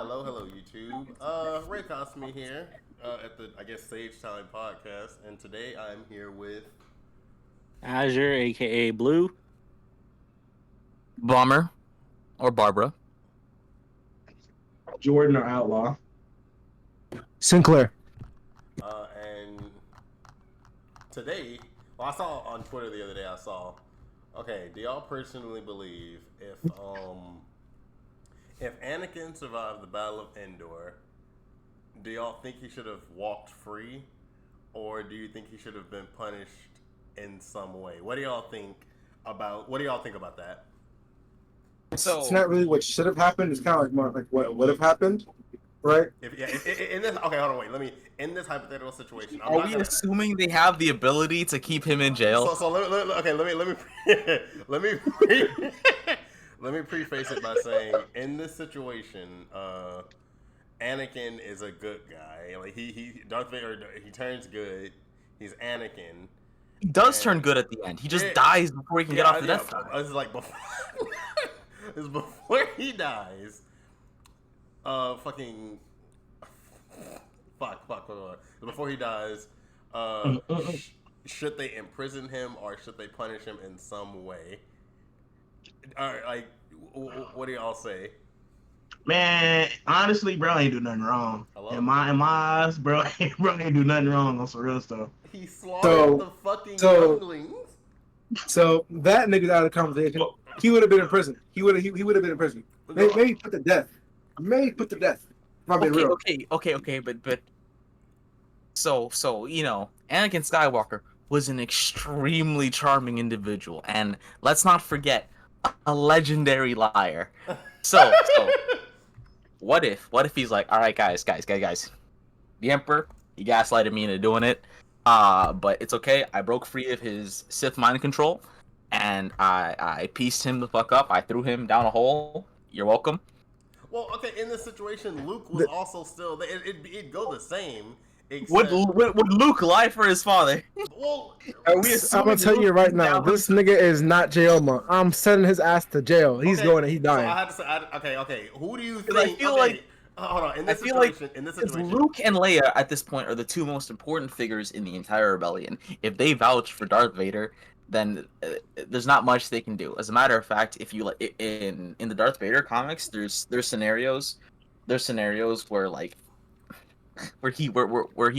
Hello, YouTube. Ray Cosme here at the, I guess, Sage Time podcast, and today I'm here with. Azure, aka Blue. Bomber or Barbara. Jordan or Outlaw. Sinclair. And today, well, I saw on Twitter the other day. I saw, okay, do y'all personally believe if Anakin survived the Battle of Endor, do y'all think he should have walked free, or do you think he should have been punished in some way? What do y'all think about that? So It's not really what should have happened. It's kind of like more like what would have happened, right? In this, okay, hold on, wait. In this hypothetical situation, are we assuming they have the ability to keep him in jail? So let me let me preface it by saying, in this situation, Anakin is a good guy. Like Darth Vader, he turns good. He's Anakin. He does turn good at the end. He just dies before he can get off the Death Star. It's like before, it's before he dies. Before he dies, should they imprison him or should they punish him in some way? Like, what do y'all say? Man, honestly, bro ain't do nothing wrong. Hello? In my eyes, bro ain't do nothing wrong on some real stuff. He slaughtered the fucking younglings. So that nigga's out of the conversation. He would have been in prison. He would have been in prison. Maybe put to death. Maybe put to death. If I'm being real. Okay, but so Anakin Skywalker was an extremely charming individual, and let's not forget, a legendary liar. So what if he's like, all right, guys, the Emperor, he gaslighted me into doing it, but it's okay. I broke free of his Sith mind control, and I pieced him the fuck up. I threw him down a hole. You're welcome. Well, okay, in this situation, Luke was also still there. It'd go the same. Would Luke lie for his father? Well, I'm gonna tell you right now, this nigga is not Jailma. I'm sending his ass to jail. He's going and he's dying. So I had to say, okay. Who do you think? I feel like hold on. In this situation, Luke and Leia at this point are the two most important figures in the entire rebellion. If they vouch for Darth Vader, then there's not much they can do. As a matter of fact, if you in the Darth Vader comics, there's scenarios where like where he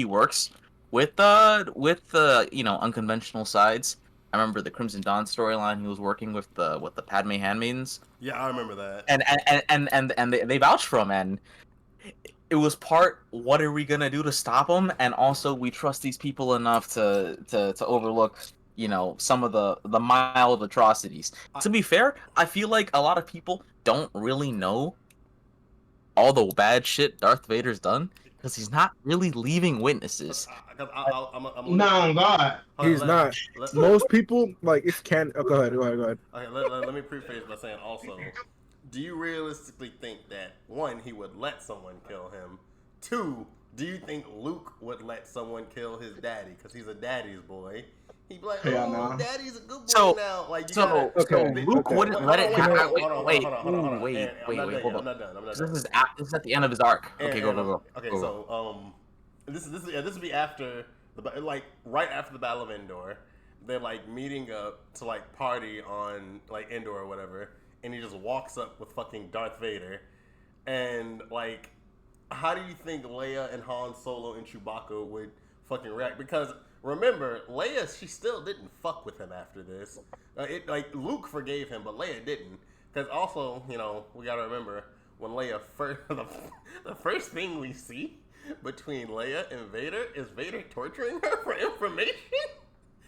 works with the unconventional sides. I remember the Crimson Dawn storyline. He was working with the Padme handmaidens. Yeah, I remember that. And they vouched for him, and it was part, what are we gonna do to stop him? And also, we trust these people enough to overlook some of the mild atrocities. To be fair, I feel like a lot of people don't really know all the bad shit Darth Vader's done, because he's not really leaving witnesses. No, God. He's not. Most people, like, it's can. Oh, go ahead. Okay, let me preface by saying also, do you realistically think that, one, he would let someone kill him? Two, do you think Luke would let someone kill his daddy? Because he's a daddy's boy. He'd be like, daddy's a good boy now. Like, Luke wouldn't let it happen. Wait, hold I'm not done. This is at the end of his arc. Okay, go. Okay, so this would be after right after the Battle of Endor. They're like meeting up to like party on like Endor or whatever, and he just walks up with fucking Darth Vader, and like, how do you think Leia and Han Solo and Chewbacca would fucking react? Because remember, Leia, she still didn't fuck with him after this. Luke forgave him, but Leia didn't. Because also, we gotta remember, when Leia the first thing we see between Leia and Vader is Vader torturing her for information.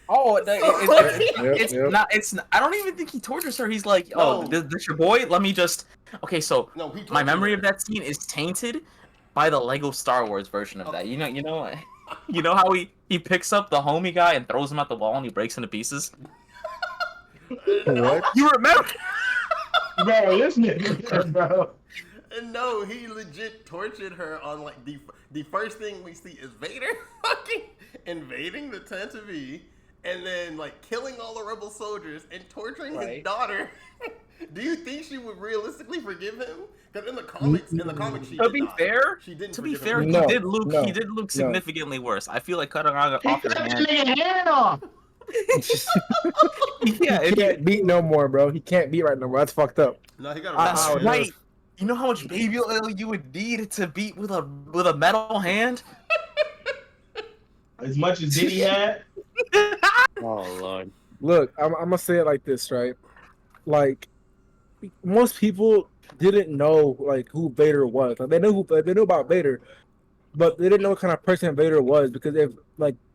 Oh, it's not. I don't even think he tortures her. He's like, this your boy? Let me just. Okay, so my memory of that scene is tainted by the Lego Star Wars version of that. You know how he picks up the homie guy and throws him at the wall and he breaks into pieces? What? You remember? Bro, this nigga, bro. No, he legit tortured her on like the first thing we see is Vader fucking invading the Tantive and then like killing all the rebel soldiers and torturing his daughter Do you think she would realistically forgive him? Because in the comics, she To did be not. fair, She didn't. to be forgive fair, him. No, he did look no. significantly worse. I feel like cutting off He your cut that hand. nigga hand off. Yeah, He can't beat no more, bro. He can't beat right no more. That's fucked up. No, he got a That's rubber hand. right. You know how much baby oil you would need to beat with a metal hand? As much as Diddy had. Oh lord. Look, I'm gonna say it like this, right? Like, most people didn't know like who Vader was. Like, they knew about Vader, but they didn't know what kind of person Vader was, because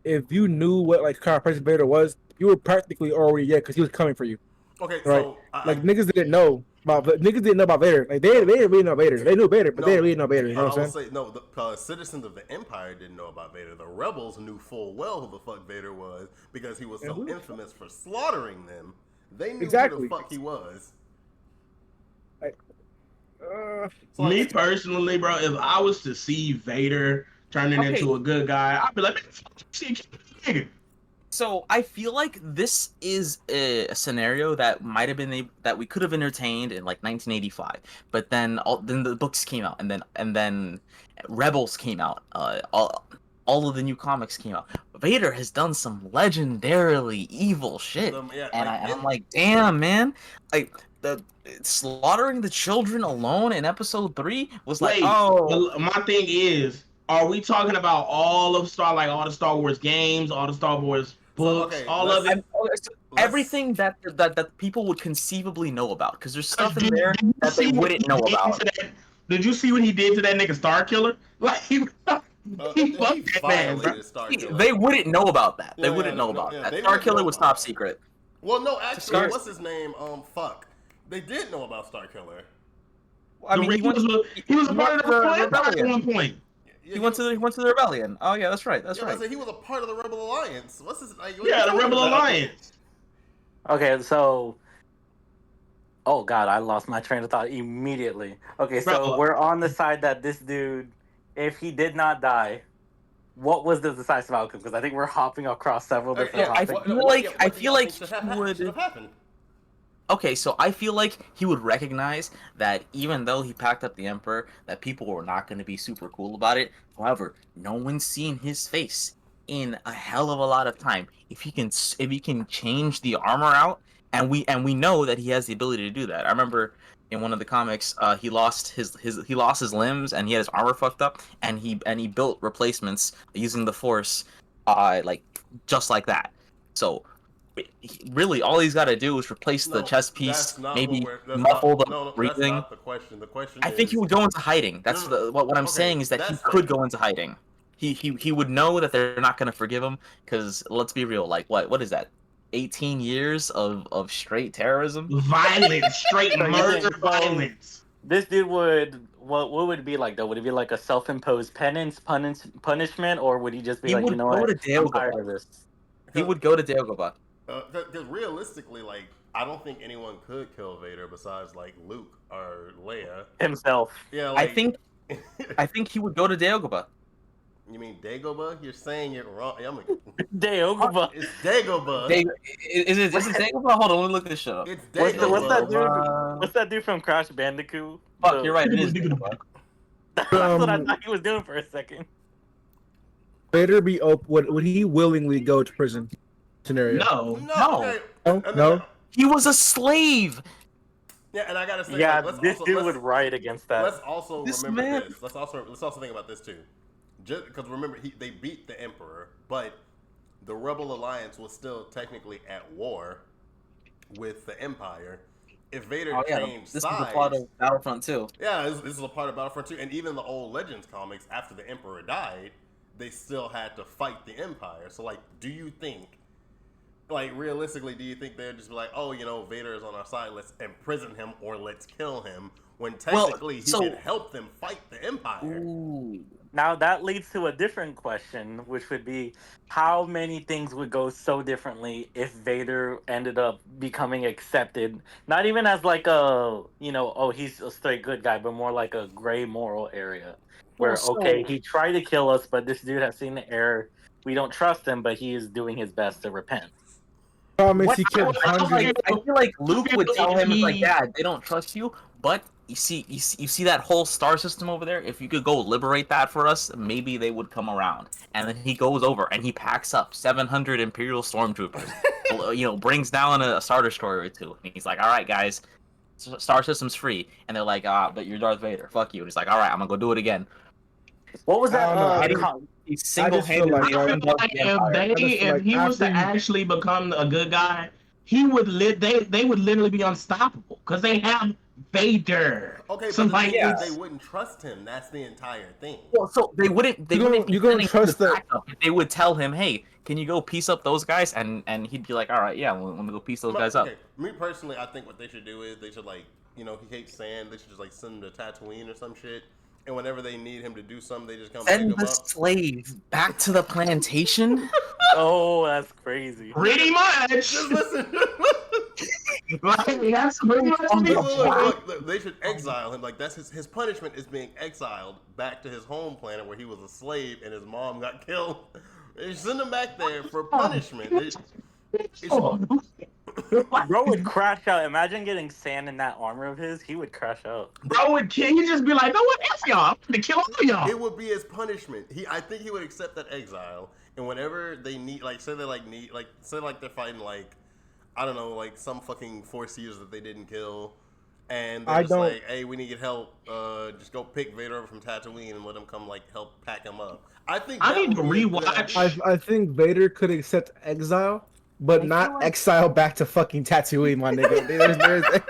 if you knew what like kind of person Vader was, you were practically already dead because he was coming for you, Okay, right? so Like, niggas didn't know about Vader. Like, they didn't really know Vader. They knew Vader, but they didn't really know Vader. You know what I I'm will saying? say no. The citizens of the Empire didn't know about Vader. The rebels knew full well who the fuck Vader was because he was so who the infamous for slaughtering them. They knew Exactly. who the fuck he was. So, Me personally, bro, if I was to see Vader turning Okay. into a good guy, I'd be like, man, fuck this shit, nigga. So I feel like this is a scenario that might have been that we could have entertained in like 1985, but then then the books came out, and then Rebels came out. All of the new comics came out. Vader has done some legendarily evil shit, yeah, and like, I'm like, damn, man, like the slaughtering the children alone in Episode 3 was like, Wait, oh. my thing is, are we talking about all of all the Star Wars games, all the Star Wars books, okay, all of it? Everything that people would conceivably know about, because there's stuff in Did there you that they see what wouldn't he know did about. to that- Did you see what he did to that nigga Star Killer? Like, he fucked that man, bro. violated Star Killer. They wouldn't know about that. They Yeah, wouldn't yeah, know no, about yeah, that. they Star wouldn't Killer know was about top that. secret. Well, no, actually, Star- what's his name? Fuck. They did know about Star Killer. I mean, he He was a part of the Rebel Empire at one point. Yeah, He went to the rebellion. Oh yeah, that's right. That's yeah, right. I said he was a part of the Rebel Alliance. What's his? Like, what Yeah, are the you Rebel talking about? Alliance. Okay, so oh god, I lost my train of thought immediately. Okay, so Bro. we're on the side that this dude, if he did not die, what was the decisive outcome? Because I think we're hopping across several different I topics. feel like should have happened. Okay, so I feel like he would recognize that even though he packed up the Emperor, that people were not going to be super cool about it. However, no one's seen his face in a hell of a lot of time. If he can change the armor out, and we know that he has the ability to do that. I remember in one of the comics, he lost his limbs and he had his armor fucked up, and he built replacements using the Force, like just like that. So really, all he's got to do is replace the chest piece, maybe muffle the breathing. That's not the question. The question I think he would go into hiding. That's what I'm saying is that he could go into hiding. He would know that they're not going to forgive him, because let's be real, like what is that? 18 years of straight terrorism? Violence, straight murder, violence. This dude would what would it be like though? Would it be like a self-imposed punishment, or would he just be He like, would you know go what? to I'm Dagobah. tired of this. He would go to Dagobah. Because realistically, like, I don't think anyone could kill Vader besides like Luke or Leia Himself. Yeah, like, I think he would go to Dagobah. You mean Dagobah? You're saying it wrong. I'm like, Dagobah. it's Dagobah. Is it Dagobah? Hold on, let me look this shit up. It's Dagobah. What's that dude? What's that dude from Crash Bandicoot? Fuck, you're right. It is Dagobah. That's what I thought he was doing for a second. Vader be would he willingly go to prison? Scenario. No. Okay. No. He was a slave. Yeah, and I gotta say, Yeah, like, this dude would riot against that. Let's also This remember man- this. Let's also think about this too. Just because remember, they beat the Emperor, but the Rebel Alliance was still technically at war with the Empire. If Vader changed this sides, was a part of Battlefront 2. yeah, this is a part of Battlefront 2, and even the old Legends comics, after the Emperor died, they still had to fight the Empire. So, like, do you think, like, realistically, do you think they'd just be like, oh, you know, Vader is on our side, let's imprison him or let's kill him, when technically he could help them fight the Empire? Ooh. Now that leads to a different question, which would be how many things would go so differently if Vader ended up becoming accepted, not even as like a, you know, oh, he's a straight good guy, but more like a gray moral area where, okay, he tried to kill us, but this dude has seen the error. We don't trust him, but he is doing his best to repent. Problem is, What? he killed hundreds. I feel like Luke would tell him, it's like, Dad, they don't trust you, but you see that whole star system over there? If you could go liberate that for us, maybe they would come around. And then he goes over and he packs up 700 Imperial stormtroopers, brings down a Star Destroyer or two. And he's like, all right, guys, star system's free. And they're like, but you're Darth Vader. Fuck you. And he's like, all right, I'm gonna go do it again. What was that? I don't know. He single-handedly I feel turned up the Empire. If he was to actually become a good guy, he would they would literally be unstoppable because they have Vader. Okay, but Somebody they wouldn't trust him. That's the entire thing. Well, so they wouldn't. You gonna trust that? They would tell him, "Hey, can you go piece up those guys?" And he'd be like, "All right, yeah, let me go piece those guys up." Me personally, I think what they should do is they should he hates sand. They should just send him to Tatooine or some shit. And whenever they need him to do something, they just come pick Send him the up. slave back to the plantation. Oh, that's crazy. pretty much. Just listen. That's pretty much Look, they should exile him. Like that's his punishment is being exiled back to his home planet where he was a slave and his mom got killed. They send him back there for punishment. Bro would crash out. Imagine getting sand in that armor of his. He would crash out. Bro would kill. He'd just be like, "No, what F y'all? I'm gonna kill all of y'all." It would be his punishment. I think he would accept that exile. And whenever they need, say they're fighting I don't know, some fucking Force users that they didn't kill, and they're just like, "Hey, we need help. Just go pick Vader over from Tatooine and let him come help pack him up." I need to rewatch. I think Vader could accept exile, but not exile back to fucking Tatooine, my nigga.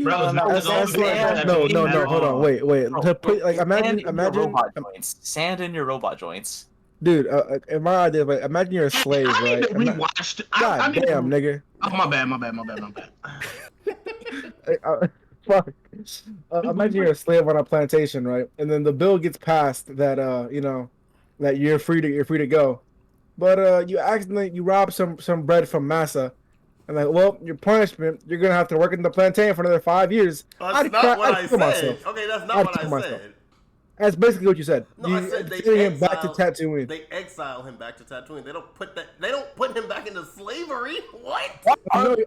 Bro, no, hold on, wait. To put imagine sand in your robot joints. Dude, in my idea, imagine you're a slave, I right? need to rewatch. God damn, nigga. Oh, my bad. Fuck. Imagine you're a slave on a plantation, right? And then the bill gets passed that that you're free to go, but you rob some bread from massa, and your punishment, you're gonna have to work in the plantation for another 5 years. That's not what I said. Okay, that's not what I said. That's basically what you said. No, I said they exile him back to Tatooine. They exile him back to Tatooine. They don't put him back into slavery. What?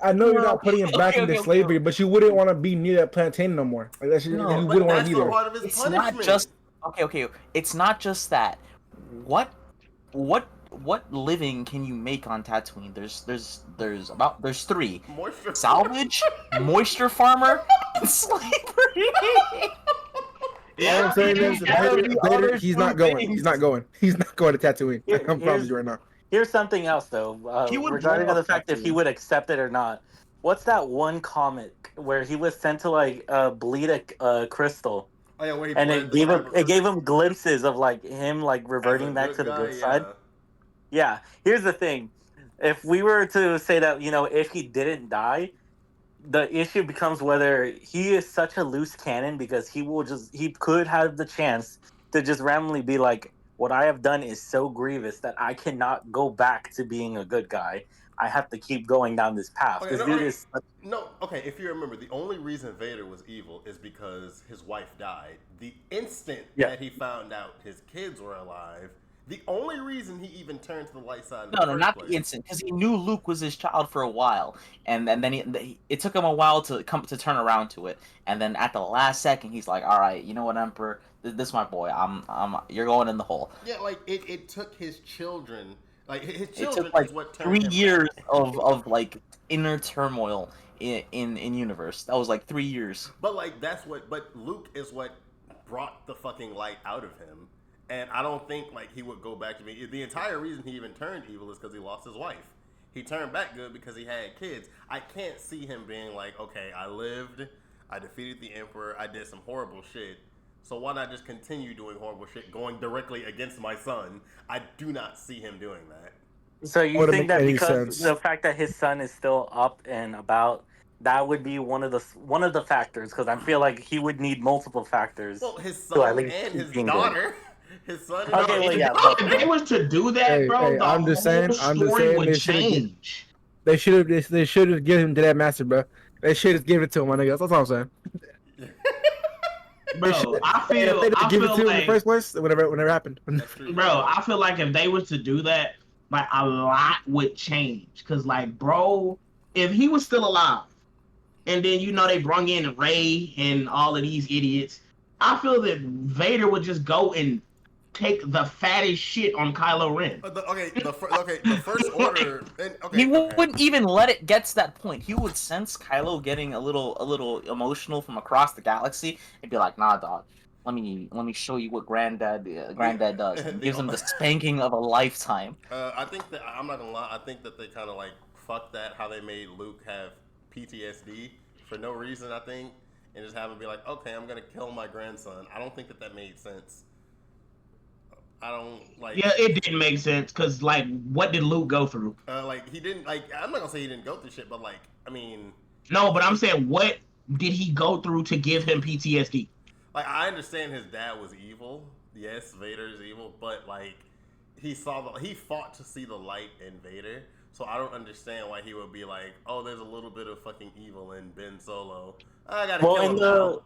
I know you're not putting him back into slavery, but you wouldn't want to be near that plantation no more. You wouldn't want to be there. Part of his It's punishment. not just okay. It's not just that. What living can you make on Tatooine? There's three: Moisture. salvage, moisture farmer, and slavery. All I'm saying is, Vader, he's not going. He's not going to Tatooine. I can promise you right now. Here's something else, though, regarding the fact if he would accept it or not. What's that one comic where he was sent to bleed a crystal, Oh, yeah, where he and bled it gave him glimpses of him reverting back to the good side? Yeah. Here's the thing: if we were to say that if he didn't die, the issue becomes whether he is such a loose cannon because he could have the chance to just randomly be like, what I have done is so grievous that I cannot go back to being a good guy. I have to keep going down this path. Okay, if you remember, the only reason Vader was evil is because his wife died. The instant that he found out his kids were alive, the only reason he even turned to the light side. No, not the instant, because he knew Luke was his child for a while, and then it took him a while to turn around to it, and then at the last second, he's like, "All right, you know what, Emperor, this is my boy. You're going in the hole." Yeah, it took his children. His It children took is what turned 3 him years back. of inner turmoil in universe. That was 3 years. But but Luke is what brought the fucking light out of him. And I don't think he would go back to me. The entire reason he even turned evil is because he lost his wife. He turned back good because he had kids. I can't see him being okay, I lived, I defeated the Emperor, I did some horrible shit. So why not just continue doing horrible shit, going directly against my son? I do not see him doing that. So you think that because the fact that his son is still up and about, that would be one of the factors? Because I feel like he would need multiple factors. Well, his son and his daughter. His son. If they was to do that, bro, I'm just saying. They should have given him to that master, bro. They should have given it to him, my nigga. That's all I'm saying. Bro, I feel give it to him in like the first place. Whatever happened. Bro, I feel like if they was to do that, like a lot would change. Cause like, bro, if he was still alive, and then they brung in Ray and all of these idiots, I feel that Vader would just go and take the fattest shit on Kylo Ren. The first order. And, He okay. wouldn't even let it get to that point. He would sense Kylo getting a little emotional from across the galaxy and be like, "Nah, dog. Let me show you what Granddad does." And gives him the spanking of a lifetime. I think that I'm not gonna lie. I think that they kind of like fucked that how they made Luke have PTSD for no reason. I think, and just have him be like, "Okay, I'm gonna kill my grandson." I don't think that made sense. I don't like. Yeah, it didn't make sense because like, what did Luke go through? Like he didn't like. I'm not gonna say he didn't go through shit, but like, I mean. No, but I'm saying, what did he go through to give him PTSD? Like, I understand his dad was evil. Yes, Vader's evil, but like, he fought to see the light in Vader. So I don't understand why he would be like, "Oh, there's a little bit of fucking evil in Ben Solo. I gotta kill him now."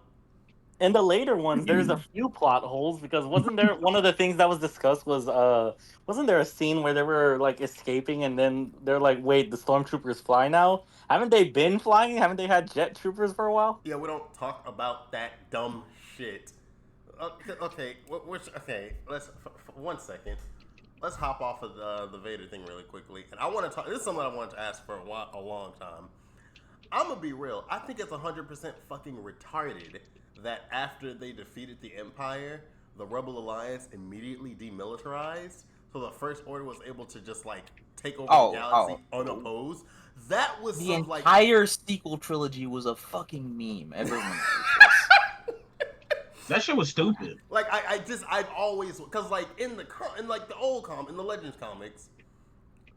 In the later ones, there's a few plot holes because wasn't there one of the things that was discussed was wasn't there a scene where they were like escaping and then they're like, wait, the stormtroopers fly now? Haven't they been flying? Haven't they had jet troopers for a while? Yeah, we don't talk about that dumb shit. Okay. Let's for 1 second. Let's hop off of the Vader thing really quickly, and I want to talk. This is something I wanted to ask for a long time. I'm gonna be real. I think it's 100% fucking retarded that after they defeated the Empire, the Rebel Alliance immediately demilitarized, so the First Order was able to just like take over the galaxy unopposed. That was the entire sequel trilogy was a fucking meme. Everyone knows this. That shit was stupid. Like I've always, because like in the Legends comics,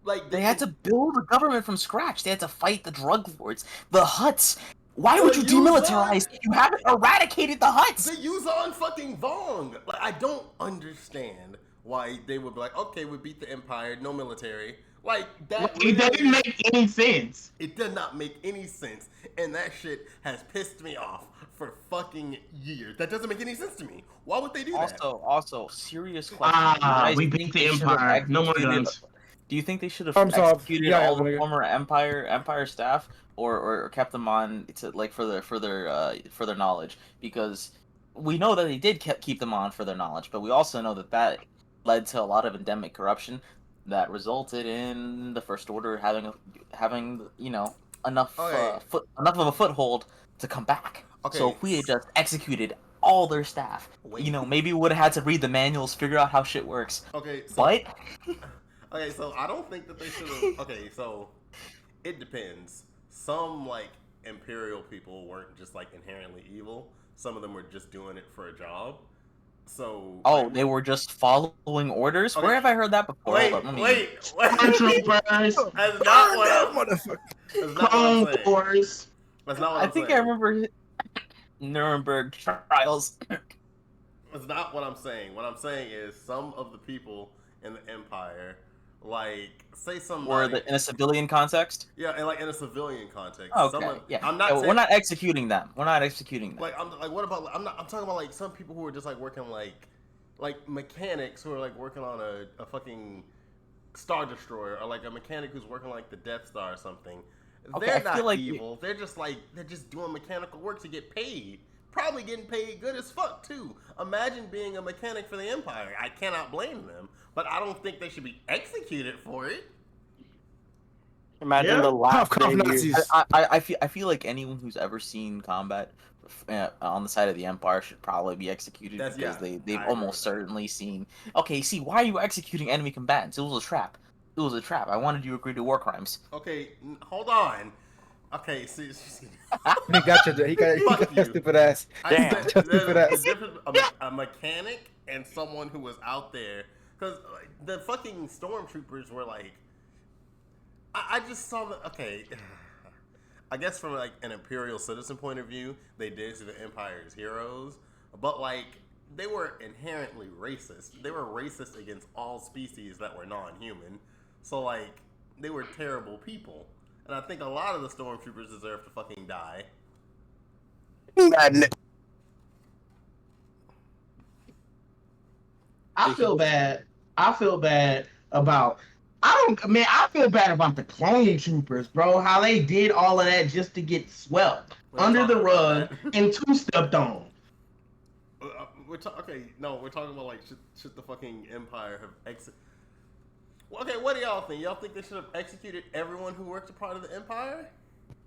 like they had to build a government from scratch. They had to fight the drug lords, the Hutts. Why would you demilitarize if you haven't eradicated the Hutts? They use on fucking Vong. Like, I don't understand why they would be like, okay, we beat the Empire, no military. Like, that didn't make any sense. It did not make any sense. And that shit has pissed me off for fucking years. That doesn't make any sense to me. Why would they do that? Also, serious question. We beat the Empire. No more guns. Do you think they should have executed all the former Empire staff, or kept them on to like for their knowledge? Because we know that they did keep them on for their knowledge, but we also know that led to a lot of endemic corruption that resulted in the First Order having enough enough of a foothold to come back. Okay. So if we had just executed all their staff, maybe we would have had to read the manuals, figure out how shit works. Okay, so I don't think that they should have. Okay, so it depends. Some like Imperial people weren't just like inherently evil. Some of them were just doing it for a job. So they were just following orders. Okay. Where have I heard that before? Wait. That's not what I'm saying. That's not what I'm saying. I remember Nuremberg trials. That's not what I'm saying. What I'm saying is some of the people in the Empire, like, say somebody... in a civilian context? Yeah, and like in a civilian context. Okay, we're not executing them. We're not executing them. Like, I'm talking about like some people who are just like working like mechanics who are like working on a fucking Star Destroyer, or like a mechanic who's working like the Death Star or something. They're not evil. They're just doing mechanical work to get paid. Probably getting paid good as fuck too. Imagine being a mechanic for the Empire. I cannot blame them, but I don't think they should be executed for it. Imagine the last I feel like anyone who's ever seen combat on the side of the Empire should probably be executed because they've almost certainly seen. Okay, see, why are you executing enemy combatants? It was a trap. It was a trap. I wanted you to agree to war crimes. Okay, hold on. Okay, see, he got you. He got your stupid ass. Damn, stupid ass. A mechanic and someone who was out there, because the fucking stormtroopers were like, I just saw the I guess from like an Imperial citizen point of view, they did see the Empire as heroes, but like they were inherently racist. They were racist against all species that were non-human, so like they were terrible people. And I think a lot of the stormtroopers deserve to fucking die. I feel bad about I feel bad about the clone troopers, bro. How they did all of that just to get swept We're under the talking about rug that. and two-stepped on. Okay, no, we're talking about like should the fucking Empire have Well, okay, what do y'all think? Y'all think they should have executed everyone who worked a part of the Empire?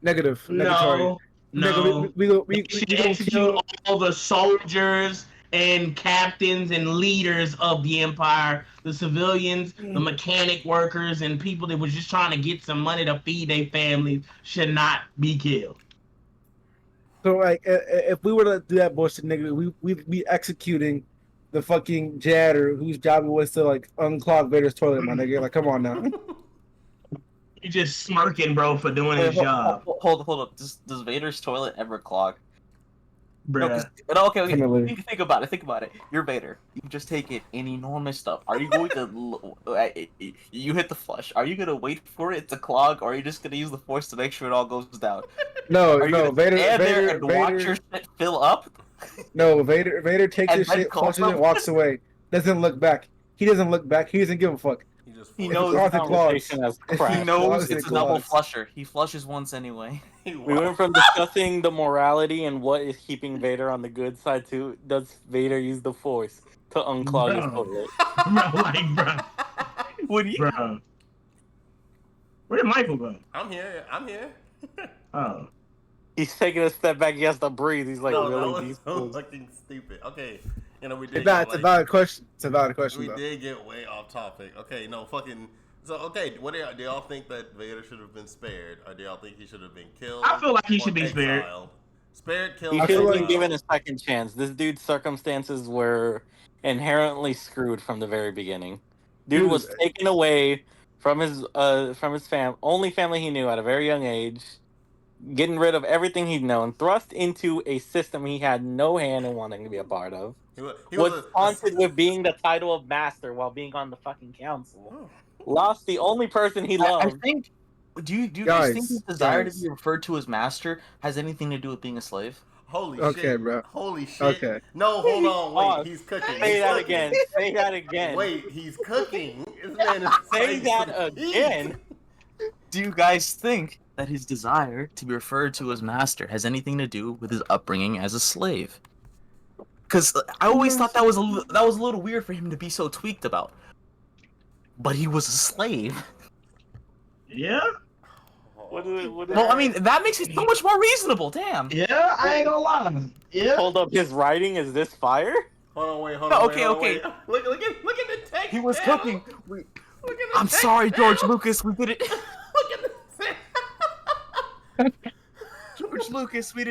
Negative. Negatory. No, We should don't execute kill. all the soldiers and captains and leaders of the empire, the civilians, the mechanic workers, and people that was just trying to get some money to feed their families should not be killed. So like, if we were to do that bullshit, nigga, we be executing the fucking janitor whose job it was to like unclog Vader's toilet, my nigga. Like, come on now. You just smirking, bro, for doing Wait, his job, hold up. Does Vader's toilet ever clog? No, bruh. okay. Definitely. Think about it. You're Vader. You just take it in enormous stuff. Are you going to you hit the flush? Are you gonna wait for it to clog, or are you just gonna use the force to make sure it all goes down? No, Are you no, gonna Vader, stand there Vader, and watch Vader. your shit fill up? No, Vader takes And his then shit, calls flushes it, them? walks away. Doesn't look back. He doesn't look back. He doesn't give a fuck. He just He If knows it clogs, it Conversation clogs. as If crap. He knows clogs, it's it a double clogs. flusher. He flushes once anyway. He We went from discussing the morality and what is keeping Vader on the good side to does Vader use the Force to unclog his Bro. toilet? Bro, like, bro, Would you? bro. Where did Michael go? I'm here. Oh, He's taking a step back. He has to breathe. He's like, No, that really? was These so fools? fucking stupid. Okay, we did. It's a valid question. It's a valid question, We though. did get way off topic. Okay, no fucking. So okay, what do y'all think that Vader should have been spared, or do y'all think he should have been killed? I feel like he or should be spared. exiled? Spared, killed. He I should feel have like- been exiled. given a second chance. This dude's circumstances were inherently screwed from the very beginning. Dude Dude, was taken away from his only family he knew at a very young age, getting rid of everything he'd known, thrust into a system he had no hand in wanting to be a part of. He Was taunted with being the title of master while being on the fucking council. Oh. Lost the only person he I loved. think. Do you guys think Guys, his desire guys. to be referred to as master has anything to do with being a slave? Holy Okay, shit, bro. Holy shit. Okay. No, hold on. Wait, Pause. he's cooking. Say He's that cooking. again. Say that again. Wait, he's cooking. This man is Say like that some heat. again. Do you guys think that his desire to be referred to as master has anything to do with his upbringing as a slave? Because I always thought that was a little weird for him to be so tweaked about. But he was a slave. Yeah, What is it? Well, I mean, that makes it so much more reasonable. Damn. yeah. I ain't gonna lie. Yeah. Hold up, his writing is this fire? Hold on, wait, hold No, on. okay, wait, hold on, okay. wait. Look at the text. He was channel. cooking. Look at the I'm text sorry, George channel. Lucas. We did it. Look at the George Lucas, we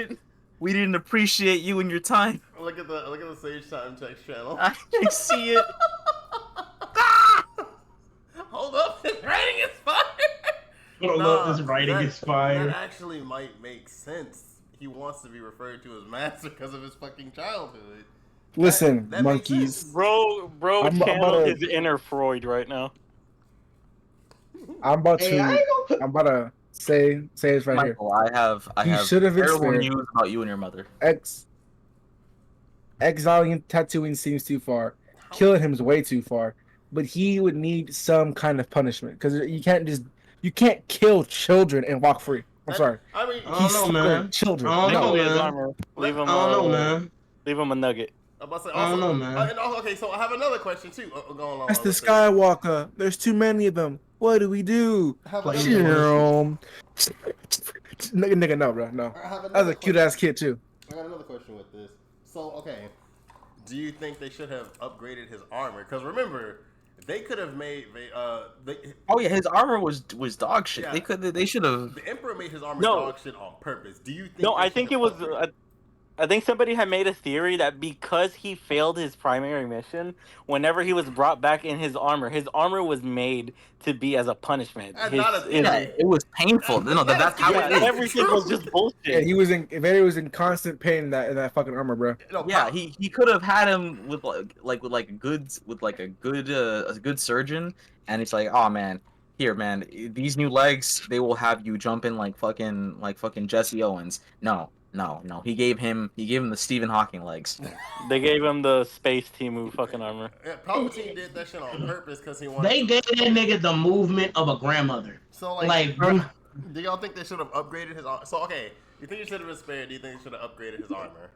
didn't appreciate you and your time. look at the Sage Time text channel. I see it. Hold up, his writing is fire. Hold up, this writing that- is fire. That actually might make sense. He wants to be referred to as master because of his fucking childhood. Listen, that makes monkeys. sense. Bro, I'm channel about to- his inner Freud right now. I'm about Hey, to. I ain't gonna. I'm about to say this right here. Michael, I have He should have been terrible spared. news about you and your mother. Exiling and tattooing seems too far. Killing him is way too far. But he would need some kind of punishment because you can't kill children and walk free. I'm sorry. I mean, I He's don't know, stealing man. children. I don't No. know, Leave him his man. armor. Leave him. I don't know, man. Leave him a nugget. I'm about to say, I don't also, know, man. and also, okay, so I have another question too. Going along. That's the with this. Skywalker. There's too many of them. What do we do? I have Play another- Nigga, no, bro, no. I have That was another a cute ass kid too. I got another question with this. So, okay, do you think they should have upgraded his armor? Because remember, they could have made Oh yeah, his armor was dog shit. Yeah. They should have. the Emperor made his armor No. dog shit on purpose. Do you think? No, they I should think have it was. upgraded? I think somebody had made a theory that because he failed his primary mission, whenever he was brought back in his armor was made to be as a punishment. That's not a theory. Yeah, it was painful. No, that's how Yeah, it is. everything was just bullshit. Yeah, Vader was in constant pain in that fucking armor, bro. No, Yeah, he could have had him with a good surgeon, and it's like, oh man, here man, these new legs, they will have you jumping like fucking Jesse Owens. No, No, he gave him the Stephen Hawking legs. They gave him the space Temu fucking armor. Yeah, Palpatine did that shit on purpose because he wanted. They gave that nigga the movement of a grandmother. So Like, do y'all think they should have upgraded his armor? So okay, you think he should have been spared? Do you think they should have upgraded his armor?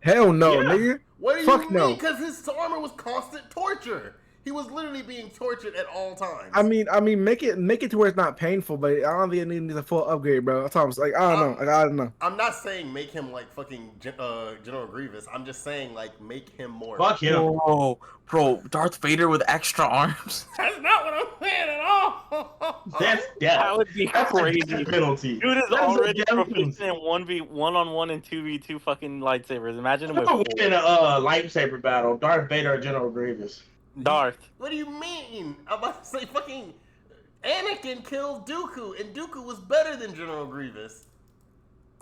Hell no, Yeah. nigga. What do Fuck you no. mean? Because his armor was constant torture. He was literally being tortured at all times. I mean, make it to where it's not painful, but I don't think it needs a full upgrade, bro. That's all I'm like. I don't know. Like, I don't know. I'm not saying make him like fucking General Grievous. I'm just saying like make him more. fuck him. Oh, bro, Darth Vader with extra arms. That's not what I'm saying at all. That's death. That would be That's crazy. a death penalty. Dude is That's a already death proficient penalty. in 1v1 and 2v2 fucking lightsabers. Imagine him with I'm in a lightsaber battle. Darth Vader or General Grievous. Darth. What do you mean? I'm about to say fucking Anakin killed Dooku, and Dooku was better than General Grievous.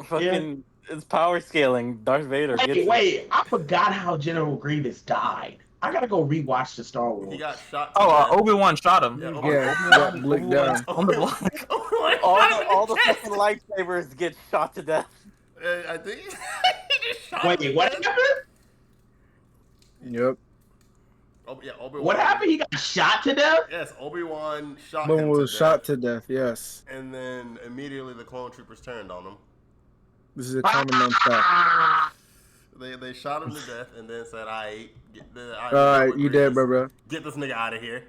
Fucking, it's power scaling. Darth Vader. Wait, I forgot how General Grievous died. I gotta go rewatch the Star Wars. He got shot. To Oh, death. Obi-Wan shot him. Yeah, Yeah, blick down. On the block. All the fucking lightsabers get shot to death. I think he just shot him Wait, to what death. happened? Yep. Oh, yeah, Obi-Wan. What happened? He got shot to death? Yes, Obi-Wan shot But him was to shot death, to death. Yes. and then immediately the clone troopers turned on him. This is a common known fact. Ah! They shot him to death, and then said, "I All right, you dead, bro. Get this nigga out of here."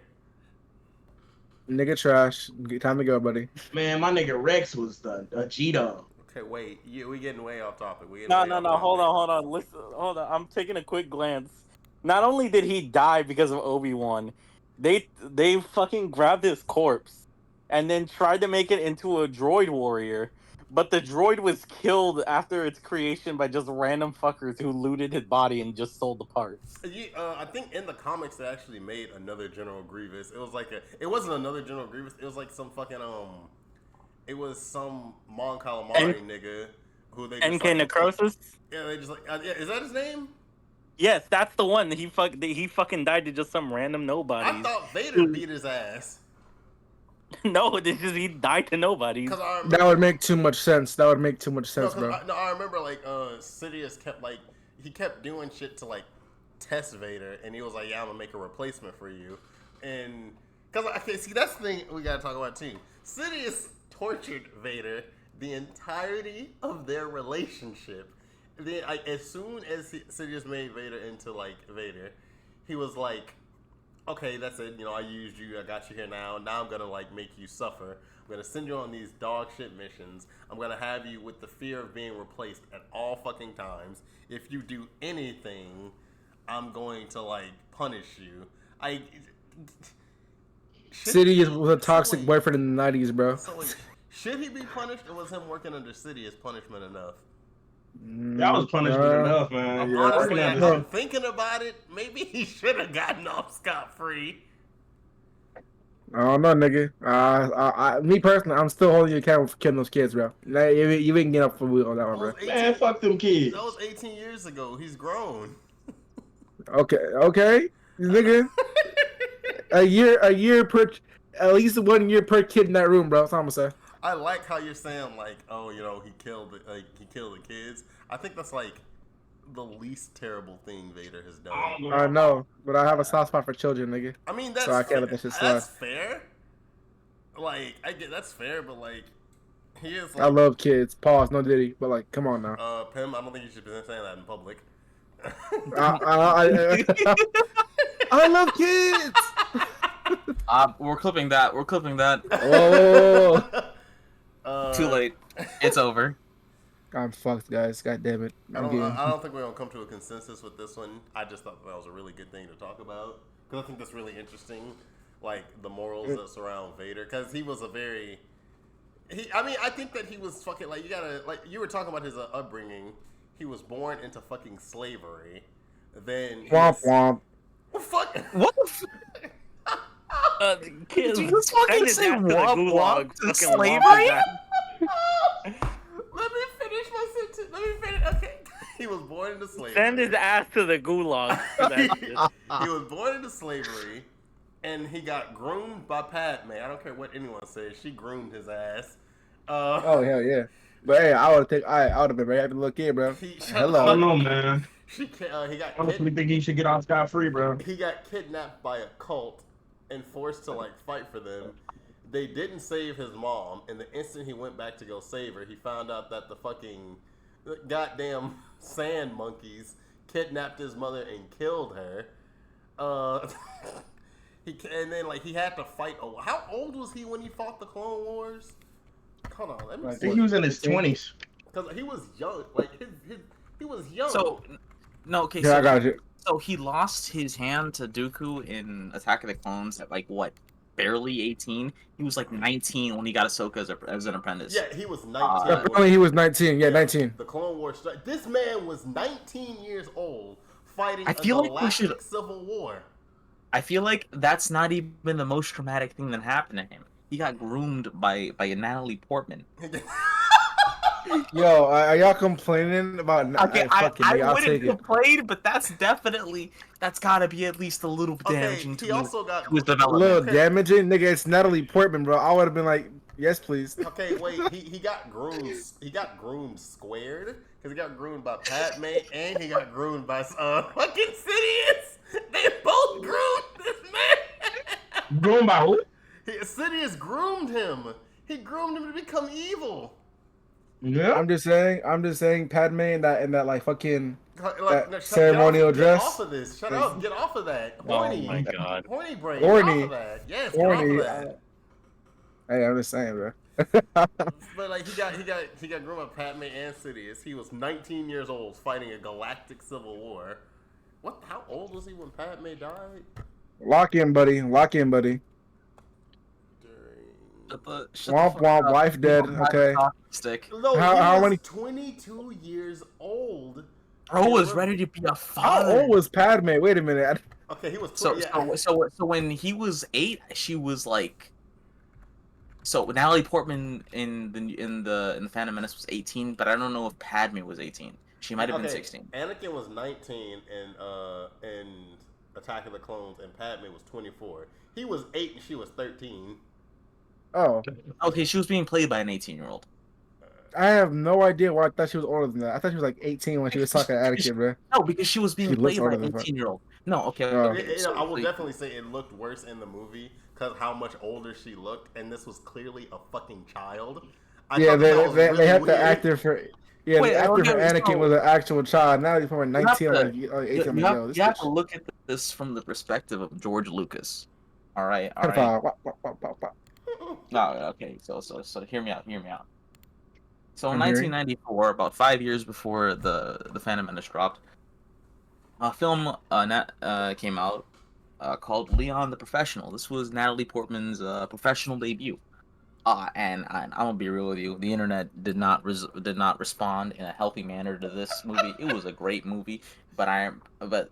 Nigga trash. Time to go, buddy. Man, my nigga Rex was a G-Dog. Okay, wait, we getting way off topic. No. Hold on. Listen, hold on. I'm taking a quick glance. Not only did he die because of Obi-Wan, they fucking grabbed his corpse and then tried to make it into a droid warrior. But the droid was killed after its creation by just random fuckers who looted his body and just sold the parts. I think in the comics they actually made another General Grievous. It was like it wasn't another General Grievous. It was like some fucking it was some Mon Calamari nigga who they just NK like, Necrosis? Yeah, they just like yeah, is that his name? Yes, that's the one. He fucking died to just some random nobody. I thought Vader beat his ass. No, this is he died to nobody. Cause I remember, That would make too much sense. That would make too much sense, bro. I remember like Sidious kept like he kept doing shit to like test Vader, and he was like, "Yeah, I'm gonna make a replacement for you," and cause okay, see that's the thing we gotta talk about too. Sidious tortured Vader the entirety of their relationship. Then, like, as soon as Sidious made Vader into like Vader, he was like, "Okay, that's it. You know, I used you. I got you here now. Now I'm gonna like make you suffer. I'm gonna send you on these dog shit missions. I'm gonna have you with the fear of being replaced at all fucking times. If you do anything, I'm going to like punish you." Sidious was a toxic boyfriend in the 90s, bro. So like, should he be punished, or was him working under Sidious punishment enough? That was punishment enough, man. Honestly, Yeah. I'm thinking about it. Maybe he should have gotten off scot-free. I don't know, nigga. Me personally, I'm still holding you accountable for killing those kids, bro. Like, you ain't get up for on that one, bro. Man, fuck them kids. That was 18 years ago. He's grown. Okay, nigga. a year per, at least 1 year per kid in that room, bro. That's all I'm gonna say. I like how you're saying like, oh, you know, he killed the kids. I think that's like the least terrible thing Vader has done. I know, but I have a soft spot for children, nigga. I mean, that's So I can't let fair. that shit slide. That's fair. Like, I get that's fair, but like, he is. Like, I love kids. Pause. No Diddy, but like, come on now. Pim, I don't think you should be saying that in public. I love kids. We're clipping that. We're clipping that. Oh, Too late. It's over. I'm fucked, guys. God damn it. I don't think we're gonna come to a consensus with this one. I just thought that was a really good thing to talk about because I think that's really interesting, like the morals that surround Vader. Because he was I think that he was fucking like you were talking about his upbringing. He was born into fucking slavery. Then womp. Well, fuck. What the Kids, Did you just fucking say send his womp ass to the gulag, womp to fucking slavery? womp his ass. Let me finish my sentence. Let me finish. Okay. He was born into slavery. Send his ass to the gulag. For that shit. He was born into slavery, and he got groomed by Padme. I don't care what anyone says. She groomed his ass. Oh hell yeah. But hey, I would have been very happy to look in, bro. He, I Hello. don't know, man. he got I honestly think he should get off scot free, bro. he got kidnapped by a cult and forced to like fight for them. They didn't save his mom, and the instant he went back to go save her, he found out that the fucking goddamn sand monkeys kidnapped his mother and killed her. And then like he had to fight. How old was he when he fought the Clone Wars? Hold on, let me I see. think he was in his 20s. Because he was young. Like he was young. So no, okay. Yeah, So, I got you. so he lost his hand to Dooku in Attack of the Clones at like what? Barely 18. He was like 19 when he got Ahsoka as an apprentice. Yeah, he was 19. Apparently, he was 19. Yeah, 19. The Clone Wars. This man was 19 years old fighting I feel a like we galactic should- civil war. I feel like that's not even the most traumatic thing that happened to him. He got groomed by Natalie Portman. Yo, are y'all complaining about? Okay, I'll I take wouldn't it. complain, but that's gotta be at least a little Okay, damaging he to also got his A development. little Okay. damaging, nigga. It's Natalie Portman, bro. I would have been like, yes, please. Okay, wait. He got groomed. He got groomed squared because he got groomed by Padme and he got groomed by fucking Sidious. They both groomed this man. Going by who? Sidious groomed him. He groomed him to become evil. Yeah. I'm just saying, Padme in that like fucking Like, That ceremonial get dress? off of this. Shut up. Get off of that. Horny. Oh my god. Horny brain. Horny. Get off of that. Yes, horny. get off of that. Hey, I'm just saying, bro. But like he got groomed by Padme and Sidious. He was 19 years old fighting a galactic civil war. How old was he when Padme died? Lock in, buddy. Lock in, buddy. Womp womp. Wife dead. Okay. Stick. No, How he was many- 22 years old. Bro was ready to be a How father. old was Padme? Wait a minute. Okay, he was 20. So when he was 8, she was like. So Natalie Portman in the Phantom Menace was 18, but I don't know if Padme was 18. She might have been 16. Anakin was 19 in Attack of the Clones, and Padme was 24. He was 8 and she was 13. Oh, Okay, she was being played by an 18-year-old. I have no idea why I thought she was older than that. I thought she was like 18 when she was talking to Anakin, bro. No, because she was being She looks played by older an than fuck. 18-year-old. No, okay. Oh. okay, so I will wait. definitely say it looked worse in the movie because how much older she looked, and this was clearly a fucking child. Yeah, thought that was they really had the weird. actor for. Yeah, Wait, the actor for okay, Anakin so- was an actual child. Now he's from 19 or to- 18. You, I'm you like, have, yo, this you have bitch- to look at this from the perspective of George Lucas. All right. Pedophile. Wah, wah, wah, wah, wah. No, okay. So hear me out. So in I'm hearing. 1994, about 5 years before the Phantom Menace dropped, a film came out called Leon the Professional. This was Natalie Portman's professional debut. And I'm gonna be real with you. The internet did not respond in a healthy manner to this movie. It was a great movie, but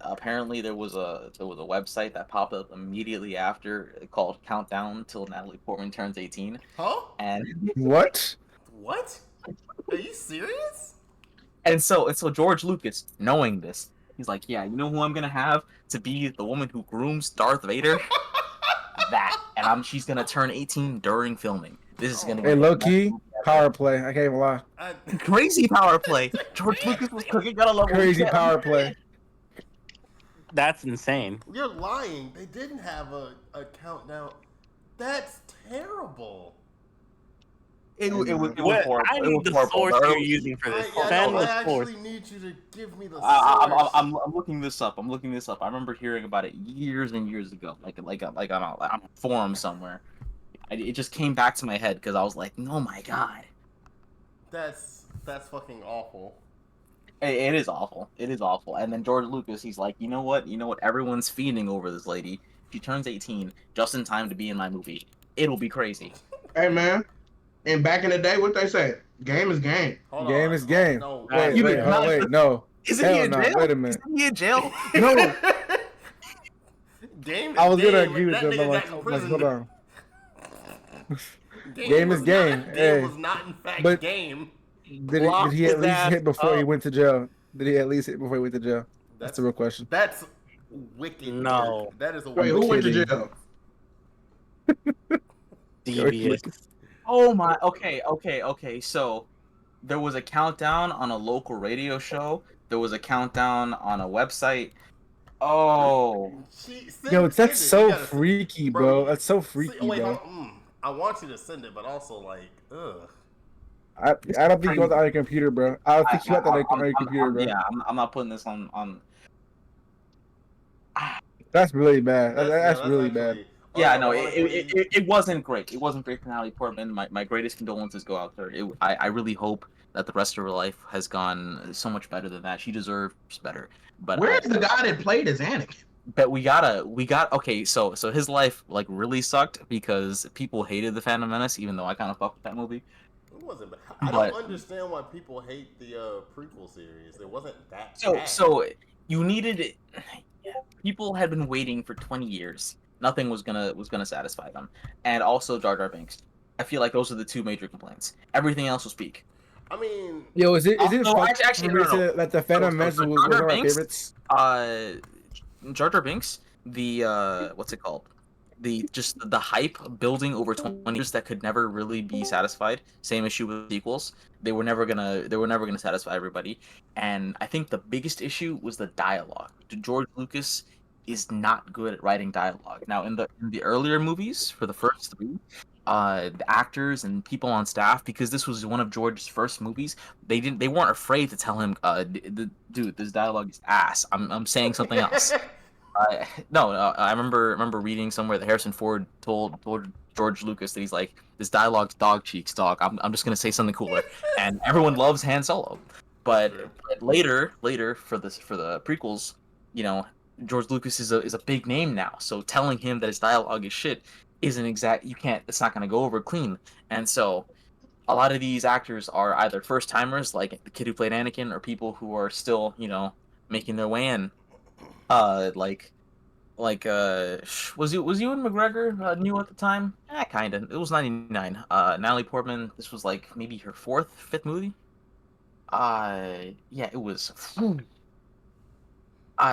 apparently there was a website that popped up immediately after called Countdown till Natalie Portman turns 18, Huh? and What? What? Are you serious? so George Lucas, knowing this, he's like, yeah, you know who I'm gonna have to be the woman who grooms Darth Vader? She's gonna turn 18 during filming. This is gonna be Hey, the low best key, movie ever. power play. I can't even lie. Crazy power play. George Lucas was cooking at a level. Crazy we can't power play. That's insane. You're lying. They didn't have a countdown. That's terrible. It was What? horrible. I It need was the horrible. source The you're early- using for this. I Send know, the I source. actually need you to give me the source. I'm looking this up. I remember hearing about it years and years ago, like on a forum somewhere. It just came back to my head because I was like, "Oh my god, That's fucking awful. it is awful. It is awful." And then George Lucas, he's like, "You know what? Everyone's fiending over this lady. She turns 18 just in time to be in my movie. It'll be crazy." Hey, man. And back in the day, what they say? Game is game. Hold Game on. is game. No, Wait, You wait, did oh, not- wait, no. Isn't Hell he in no, jail? wait a minute. Isn't he in jail? No, Game is I was gonna game. agree with That you, nigga but got in like, prison. hold on. Game Game was is game. Not, Hey. game was not in fact But- game. Did Lock he at his least ass hit before he up. went to jail? Did he at least hit before he went to jail? That's the real question. That's wicked. No. work. That is a Wait, wicked who went to kidding. jail? Devious. Oh my. Okay. So There was a countdown on a local radio show. There was a countdown on a website. Oh, Yo, Send that's it. You so gotta freaky, bro. bro. That's so See, freaky, wait, hold bro. on. I want you to send it, but also like, ugh. I don't think you want that on your computer, bro. I don't think you want that on your computer, bro. yeah, I'm not putting this on. That's really bad. That's That's really bad. actually Yeah, no, unironically. it wasn't great. It wasn't great for Natalie Portman. My greatest condolences go out to her. I really hope that the rest of her life has gone so much better than that. She deserves better. But Where's the guy that played as Anakin? but okay, so his life like really sucked because people hated the Phantom Menace, even though I kind of fucked with that movie. It wasn't bad. I But don't understand why people hate the prequel series. It wasn't that so bad. so you needed it. People had been waiting for 20 years. Nothing was gonna satisfy them, and also Jar Jar Binks. I feel like those are the two major complaints. Everything else was peak. I mean, Yo, is it No, fucked actually, for me to no. say that the Phantom Menace was Jar one Jar of my Binks, favorites? Jar Jar Binks, the what's it called? The hype building over 20 years that could never really be satisfied. Same issue with sequels. They were never gonna satisfy everybody. And I think the biggest issue was the dialogue. George Lucas is not good at writing dialogue. Now in the earlier movies, for the first three, the actors and people on staff, because this was one of George's first movies, they weren't afraid to tell him, dude, this dialogue is ass. I'm saying something else. No, I remember reading somewhere that Harrison Ford told George Lucas that he's like, this dialogue's dog cheeks, dog. I'm just gonna say something cooler, and everyone loves Han Solo. But, True. but later for the prequels, you know, George Lucas is a big name now, so telling him that his dialogue is shit isn't exact. You can't. It's not gonna go over clean, and so a lot of these actors are either first timers, like the kid who played Anakin, or people who are still, making their way in. Like was Ewan McGregor new at the time? Kind of. It was 99. Natalie Portman, this was like maybe her fourth, fifth movie. Yeah, it was.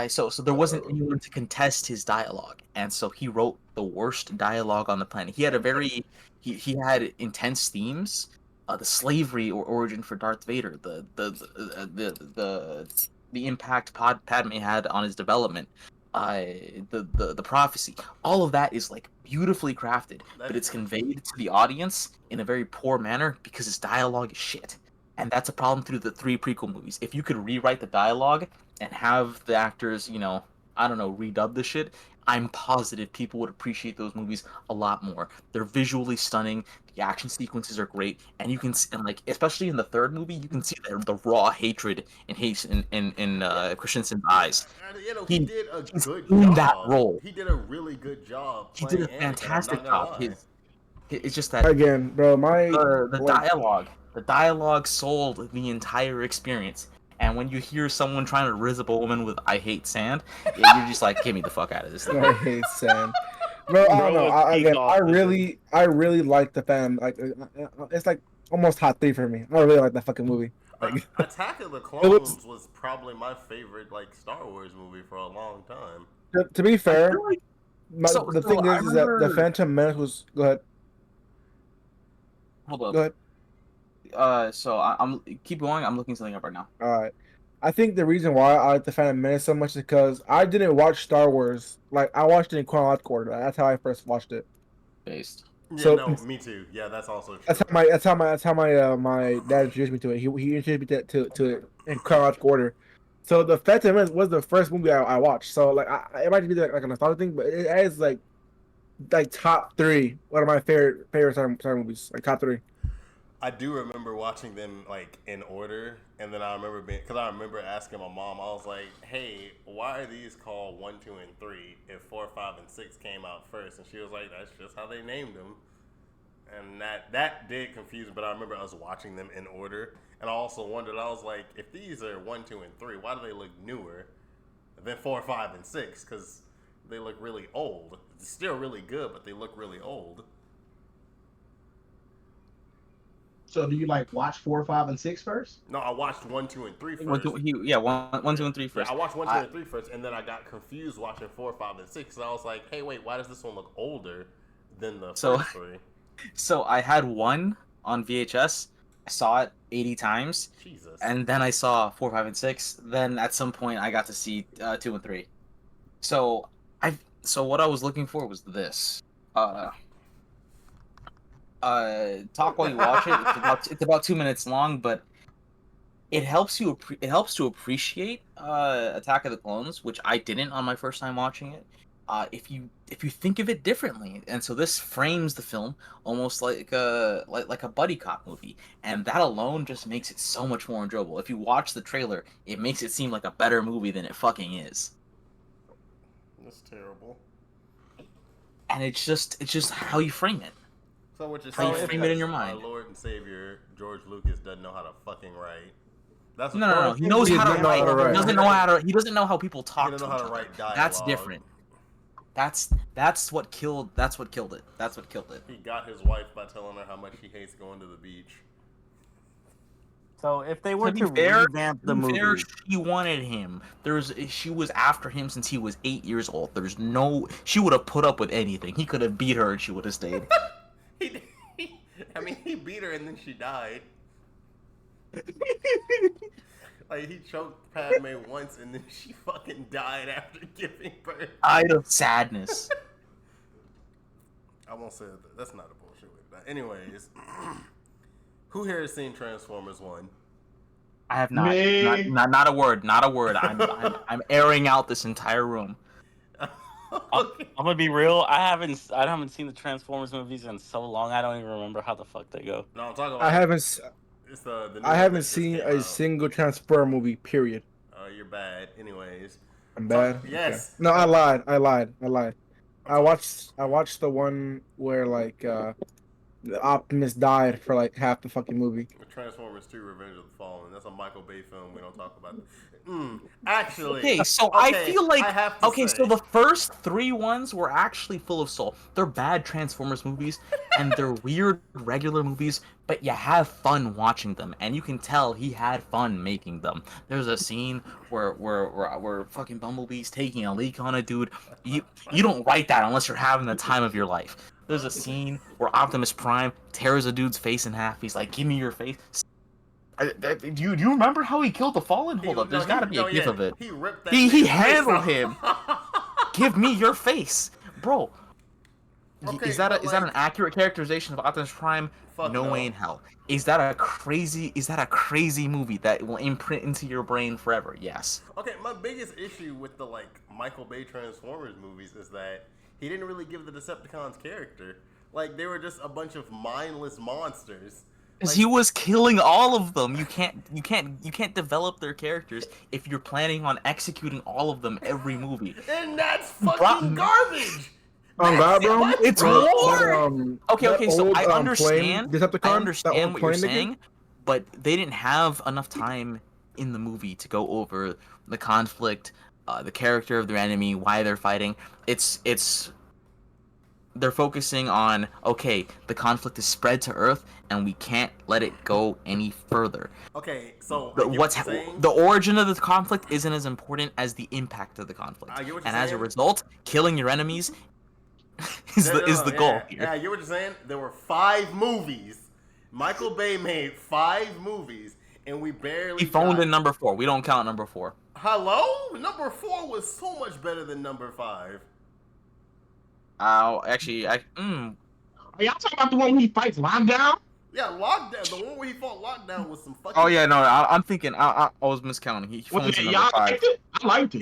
So there wasn't anyone to contest his dialogue, and so he wrote the worst dialogue on the planet. He had he had intense themes. The slavery or origin for Darth Vader, the impact Padme had on his development, the prophecy, all of that is like beautifully crafted, but it's conveyed to the audience in a very poor manner because his dialogue is shit. And that's a problem through the three prequel movies. If you could rewrite the dialogue and have the actors, I don't know, redub the shit, I'm positive people would appreciate those movies a lot more. They're visually stunning. The action sequences are great, and you can, and like especially in the third movie, you can see the raw hatred in Christensen's eyes. He did a good in job. that role. He did a really good job. He did a Anakin, fantastic I'm not job. gonna lie. It's just that Again, bro, the dialogue sold the entire experience. And when you hear someone trying to rizz up a woman with "I hate sand," you're just like, "Get me the fuck out of this thing." I hate Sam. Bro, I don't know. I really like the fan. Like, it's like almost top 3 for me. I really like that fucking movie. Like, Attack of the Clones was probably my favorite like Star Wars movie for a long time. to be fair, the thing is that the Phantom Menace was. Go ahead. Hold up. Go ahead. So I'm keep going. I'm looking something up right now. All right. I think the reason why I like the Phantom Menace so much is because I didn't watch Star Wars. Like, I watched it in chronological order. That's how I first watched it. Based. Yeah, So- no, me too. Yeah, that's also true. That's how my dad introduced me to it. He introduced me to it in chronological order. So the Phantom Menace was the first movie I watched. So like, it might be like a nostalgia thing, but it is like top 3. One of my favorite Star movies. Like top 3. I do remember watching them like in order, and then I remember asking my mom. I was like, "Hey, why are these called 1, 2, and 3 if 4, 5, and 6 came out first?" And she was like, "That's just how they named them." And that did confuse me. But I remember us watching them in order, and I also wondered. I was like, if these are 1, 2, and 3, why do they look newer than 4, 5, and 6? Because they look really old. It's still really good, but they look really old. So do you like watch 4, 5, and 6 first? No, I watched 1, 2, and 3 first. One, 2, and 3 first. Yeah, I watched 1, 2, and 3 first, and then I got confused watching 4, 5, and 6. And I was like, hey, wait, why does this one look older than the first 3? So I had one on VHS. I saw it 80 times, Jesus. and then I saw 4, 5, and 6. Then at some point, I got to see 2 and 3. So so what I was looking for was this. Talk while you watch it. It's about 2 minutes long, but it helps to appreciate Attack of the Clones, which I didn't on my first time watching it. If you think of it differently, and so this frames the film almost like a buddy cop movie, and that alone just makes it so much more enjoyable. If you watch the trailer, it makes it seem like a better movie than it fucking is. That's terrible. And it's just how you frame it. So what you're How you saying frame it in is your our mind. Lord and Savior George Lucas doesn't know how to fucking write. That's what No. He knows He how to doesn't know how to write. write. He doesn't know how people He talk doesn't to know how each to other. write dialogue. That's different. That's what killed it. That's what killed it. He got his wife by telling her how much he hates going to the beach. So if they were to To be fair, revamp the movie, she wanted him. She was after him since he was 8 years old. She would have put up with anything. He could have beat her and she would have stayed. He beat her and then she died. Like, he choked Padme once and then she fucking died after giving birth. Died of sadness. I won't say that. That's not a bullshit with that. Anyways, who here has seen Transformers 1? I have not. Me. Not a word. Not a word. I'm airing out this entire room. Okay. I'm gonna be real. I haven't seen the Transformers movies in so long. I don't even remember how the fuck they go. No, I'm talking about. I haven't. It's the new I one haven't that just seen came a out. single Transformer movie. Period. Oh, you're bad. Anyways. I'm bad. Yes. Okay. No, I lied. I watched the one where like the Optimus died for like half the fucking movie. Transformers 2: Revenge of the Fallen. That's a Michael Bay film. We don't talk about. Actually. Okay, so okay, I feel like I have to say, so the first 3 ones were actually full of soul. They're bad Transformers movies, and they're weird regular movies, but you have fun watching them, and you can tell he had fun making them. There's a scene where fucking Bumblebee's taking a leak on a dude. You don't write that unless you're having the time of your life. There's a scene where Optimus Prime tears a dude's face in half. He's like, "Give me your face." Do you remember how he killed the Fallen? Hold up, there's got to be a gif of it. He ripped that. He nigga's handled face him. off. Give me your face, bro. Okay, is that but, an accurate characterization of Optimus Prime? Fuck No no. way in hell. Is that a crazy movie that will imprint into your brain forever? Yes. Okay, my biggest issue with the Michael Bay Transformers movies is that he didn't really give the Decepticons character. Like, they were just a bunch of mindless monsters. Because he was killing all of them. You can't develop their characters if you're planning on executing all of them every movie. And that's fucking garbage. God, bro, It's war. Okay. So I understand. Decepticon, I understand what you're plane saying, but they didn't have enough time in the movie to go over the conflict, the character of their enemy, why they're fighting. They're focusing on, okay, the conflict is spread to Earth, and we can't let it go any further. Okay, so The origin of the conflict isn't as important as the impact of the conflict. I get what you're And as a saying. result, killing your enemies is the goal here. Yeah, I get what you're saying. There were 5 movies. Michael Bay made 5 movies, and we barely. He phoned in number 4. We don't count number 4. Hello? Number 4 was so much better than number 5. Actually, Are y'all talking about the one where he fights Lockdown? Yeah, Lockdown. The one where he fought Lockdown was some fucking. Oh yeah, no, I'm thinking. I was miscounting. He phones in number Y'all 5. liked it? I liked it.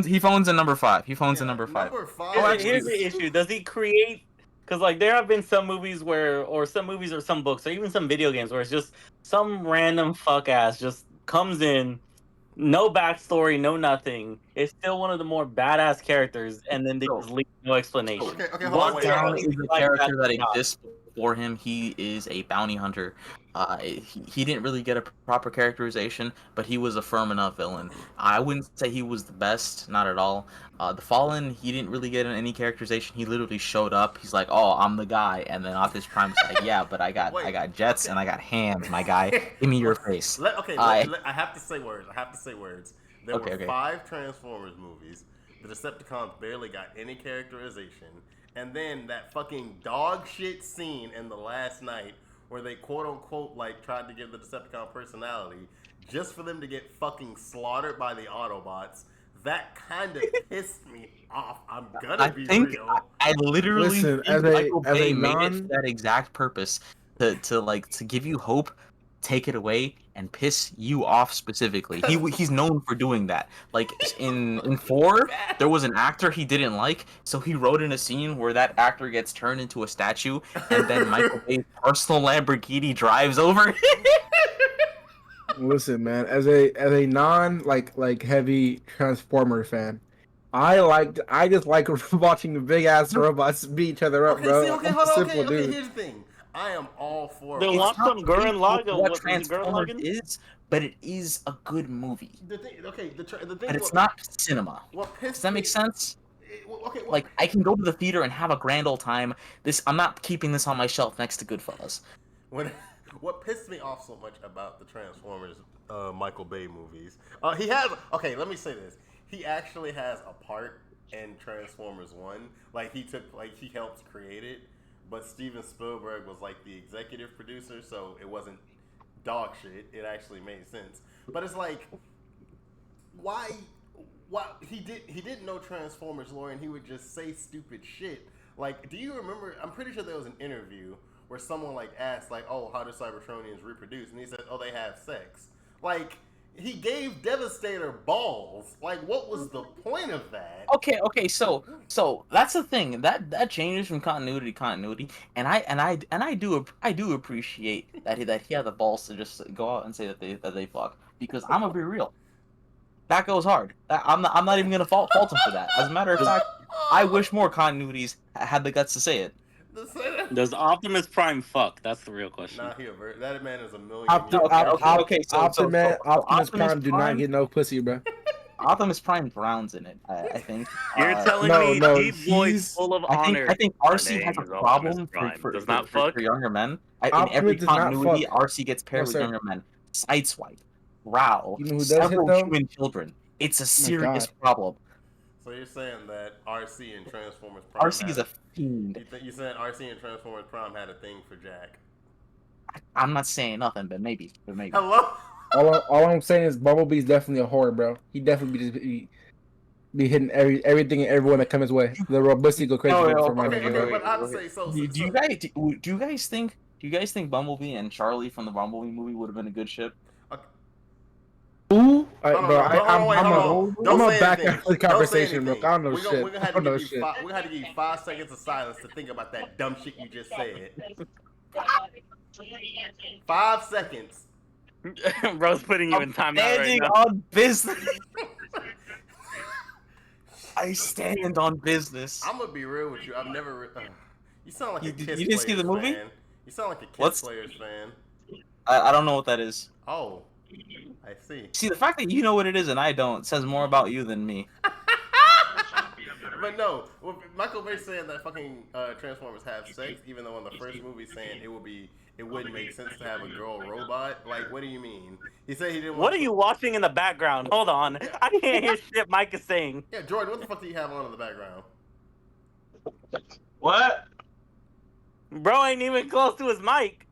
He phones in number 5. He phones in number 5. Number 5. Here's the issue: does he create? Because there have been some movies or some books, or even some video games where it's just some random fuck ass just comes in, no backstory, no nothing. It's still one of the more badass characters, and then they just leave no explanation. Okay, hold on. Wait, Lockdown wait. is a character that exists before him. He is a bounty hunter. He didn't really get a proper characterization, but he was a firm enough villain. I wouldn't say he was the best, not at all. The Fallen, he didn't really get any characterization. He literally showed up. He's like, "Oh, I'm the guy," and then Optimus Prime's like, "Yeah, but I got jets and I got hands, my guy. Give me your face." I have to say words. There were Okay. 5 Transformers movies. The Decepticons barely got any characterization. And then that fucking dog shit scene in The Last Night where they quote unquote like tried to give the Decepticon personality just for them to get fucking slaughtered by the Autobots. That kind of pissed me off. I'm gonna be real. I literally Listen, think Michael as Bay a made it non for that exact purpose to give you hope, take it away, and piss you off specifically. He's known for doing that. Like in 4, there was an actor he didn't like, so he wrote in a scene where that actor gets turned into a statue, and then Michael Bay's personal Lamborghini drives over. listen, man, as a non like heavy Transformer fan, I just like watching the big ass robots beat each other up, Okay, bro. see, okay, I'm hold a on, simple okay, dude. here's the thing. I am all for Then it. watch some Gurren Lagann. What What is it, Gurren Transformers Lagann? is, but it is a good movie. The thing, okay, the thing. But it's not cinema. What pissed Does that make me- sense? Okay, Like, I can go to the theater and have a grand old time. I'm not keeping this on my shelf next to Goodfellas. what pissed me off so much about the Transformers Michael Bay movies, he has. Okay, let me say this. He actually has a part in Transformers 1. Like he helped create it, but Steven Spielberg was like the executive producer, so it wasn't dog shit. It actually made sense. But it's like, why he didn't know Transformers lore, and he would just say stupid shit. Like, do you remember? I'm pretty sure there was an interview where someone like asked, like, "Oh, how do Cybertronians reproduce?" And he said, "Oh, they have sex." Like, he gave Devastator balls. Like, what was the point of that? Okay, so that's the thing that changes from continuity to continuity, and I do appreciate that he had the balls to just go out and say that they fuck, because I'm gonna be real, that goes hard. I'm not even gonna fault him for that. As a matter of fact, I wish more continuities had the guts to say it. Does Optimus Prime fuck? That's the real question. Nah, that man is a million. Optimus Prime do not Prime- get no pussy, bro. Optimus Prime drowns in it. I think. You're telling no, me no, Deep Voice he's- full of I honor. think My RC name has a is Optimus problem Prime. for Does not fuck. younger men. In Optimus every does not continuity, fuck. RC gets paired No, with sir. younger men. Sideswipe, Growl, You know who does hit, several though? human children. It's a My serious God. problem. So you're saying that RC and Transformers Prime RC is a fiend. You said RC and Transformers Prime had a thing for Jack. I'm not saying nothing, but maybe. Hello? All I'm saying is Bumblebee's definitely a whore, bro. He definitely be hitting everything and everyone that comes his way. The robusty go crazy for my okay, nigga. but I'd say so. Do you guys think Bumblebee and Charlie from the Bumblebee movie would have been a good ship? Ooh, Hold on, I'm Don't gonna say back anything. out of the Don't say conversation, bro. anything. I don't know We're shit. gonna I have don't to know give shit. you we're gonna have to give you 5 seconds of silence to think about that dumb shit you just said. 5 seconds. Bro's putting you in timeout right Standing now. on business. I stand on business. I'm gonna be real with you. I've never. You sound like a Kiss you didn't see the Players movie? fan. You sound like a Kiss What's- Players fan. I don't know what that is. Oh, I see. See, the fact that you know what it is and I don't says more about you than me. But no, Michael Bay saying that fucking Transformers have sex, even though in the first movie saying it wouldn't make sense to have a girl robot. Like, what do you mean? He said he didn't. What are you watching in the background? Hold on. I can't hear shit Mike is saying. Yeah, Jordan, what the fuck do you have on in the background? What? Bro ain't even close to his mic.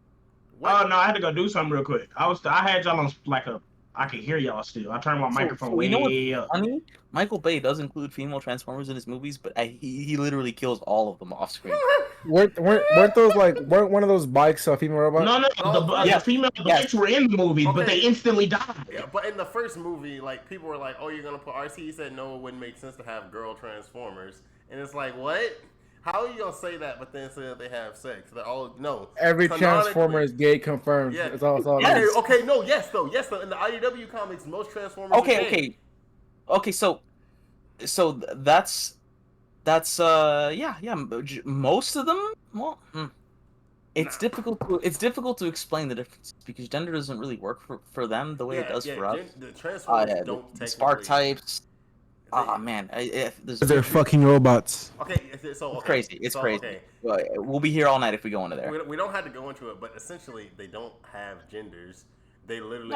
What? Oh no, I had to go do something real quick. I had y'all on I could hear y'all still. I turned my microphone way you know what's up. funny? Michael Bay does include female Transformers in his movies, but he literally kills all of them off screen. Weren't those weren't one of those bikes a female robot? No, Yeah. the female bikes were in the movie, but Okay. they instantly died. Yeah, but in the first movie, like, people were like, "Oh, you're gonna put RC?" He said, "No, it wouldn't make sense to have girl Transformers." And it's like, what? How are you gonna say that, but then say that they have sex? That all no. Every Canonically- Transformer is gay confirmed. Yeah. That's all. Yes. Okay, no, yes though. In the IDW comics, most Transformers. are gay. Okay. So that's most of them. Well, it's difficult to exciplein the difference because gender doesn't really work for them the way it does for us. The Transformers don't The technically. spark types. Oh man, They're fucking robots. Okay, so It's crazy. It's so, crazy. Okay. We'll be here all night if we go into there. We don't have to go into it, but essentially they don't have genders. They literally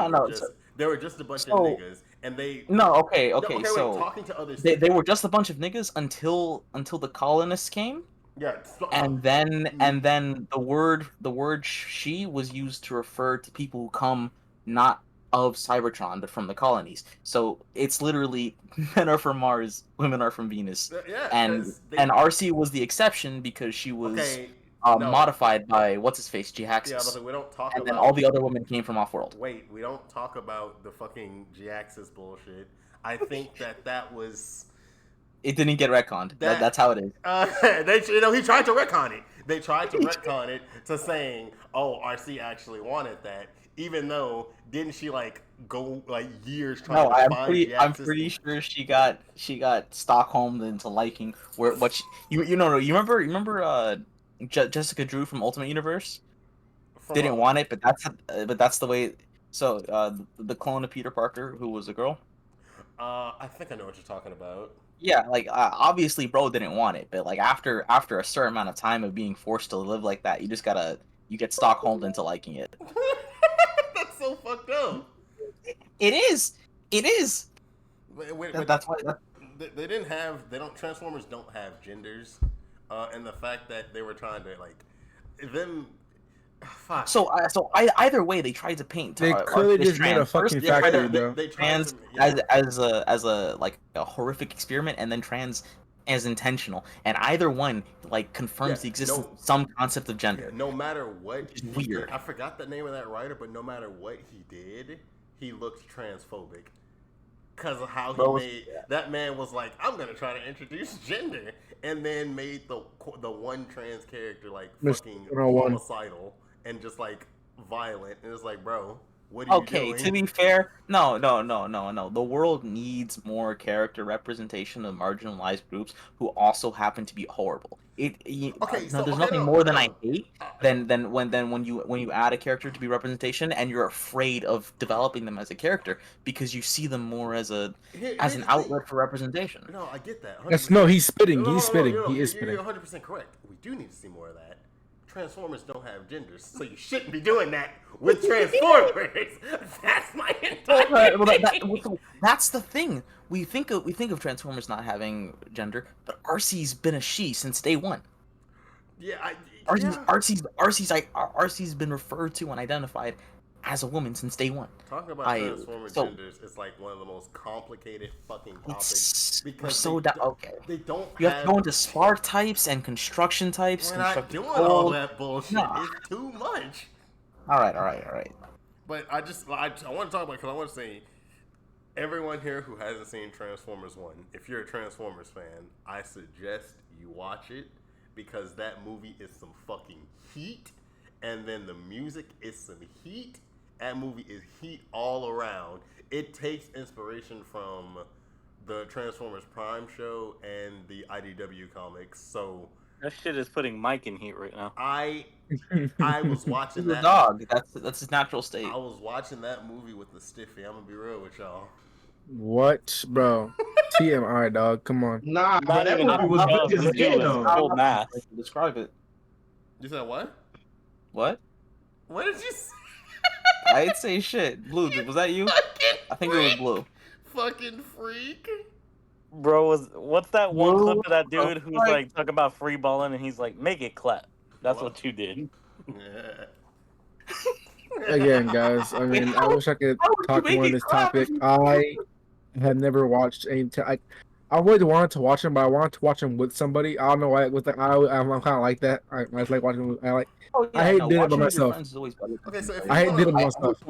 they were just a bunch of niggas, and they. No, okay. Wait, So talking to others. they were just a bunch of niggas until the colonists came. Yeah. and then the word she was used to refer to people who come not of Cybertron but from the colonies. So it's literally men are from Mars, women are from Venus, Yeah, and because RC was the exception because she was okay. No. modified by what's his face, Yeah, G-Axis, but we don't talk and then about. all the other women came from off-world. Wait, we don't talk about the fucking G-Axis bullshit. I think that was It didn't get retconned. that. That's how it is. He tried to retcon it. They tried to retcon it to saying, "Oh, RC actually wanted that," even though didn't she like go like years trying No, to find I'm G-Axis? pretty sure she got Stockholmed into liking where what she, you remember Jessica Drew from Ultimate Universe From didn't want it, but that's the way. So the clone of Peter Parker who was a girl. I think I know what you're talking about. Yeah, like obviously bro didn't want it, but like after a certain amount of time of being forced to live like that, you get Stockholmed into liking it. That's so fucked up. It is. It is. That's why. They didn't have. They don't. Transformers don't have genders, and the fact that they were trying to like them. Fuck. So either way, they tried to paint. They clearly just made a fucking factory, bro. They tried trans to, yeah. as a like a horrific experiment, and then trans as intentional, and either one like confirms the existence of some concept of gender. No matter what, Which is weird. I forgot the name of that writer, but no matter what he did, he looked transphobic. Because of how he made that man was like, I'm gonna try to introduce gender, and then made the one trans character like fucking homicidal and just like violent, and it's like, bro, what are you doing? To be fair, no. The world needs more character representation of marginalized groups who also happen to be horrible. There's nothing more than I hate than when you add a character to be representation and you're afraid of developing them as a character because you see them more as an outlet for representation. No, I get that. He's spitting. He's spitting. He is spitting. You're 100% correct. We do need to see more of that. Transformers don't have genders, so you shouldn't be doing that with Transformers. That's my entire. That's the thing. We think of Transformers not having gender, but RC's been a she since day one. Yeah, RC's been referred to and identified as a woman since day one. Talking about Transformers genders is like one of the most complicated fucking topics because they don't. You have to go into spark types and construction types. We're not doing all that bullshit. Nah. It's too much. All right. But I want to talk about because I want to say everyone here who hasn't seen Transformers 1, if you're a Transformers fan, I suggest you watch it because that movie is some fucking heat, and then the music is some heat. That movie is heat all around. It takes inspiration from the Transformers Prime show and the IDW comics. So that shit is putting Mike in heat right now. I was watching He's that. A dog. That's his natural state. I was watching that movie with the stiffy. I'm gonna be real with y'all. What, bro? TMI, dog. Come on. Nah, but that movie was good as hell. Old math. Describe it. You said what? What? What did you say? I didn't say shit. Blue, was that you? I think it was Blue. Fucking freak. Bro, what's that one clip of that dude who's like talking about free balling and he's like, make it clap. That's what you did. Yeah. Again, guys, I mean, I wish I could talk more on this topic. I have never watched any. I really wanted to watch him, but I wanted to watch him with somebody. I don't know why. With I'm kind of like that. I just like watching. I hate doing it by myself. Okay, so I hate doing it by myself. If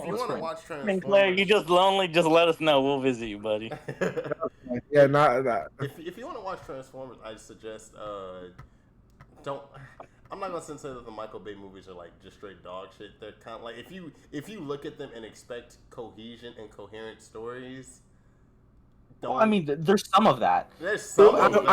you want to watch Transformers, Claire, you just lonely. Just let us know. We'll visit you, buddy. Yeah, not that. If you want to watch Transformers, I suggest don't. I'm not gonna say that the Michael Bay movies are like just straight dog shit. They're kind of like if you look at them and expect cohesion and coherent stories. Well, I mean, there's some of that. There's some of that.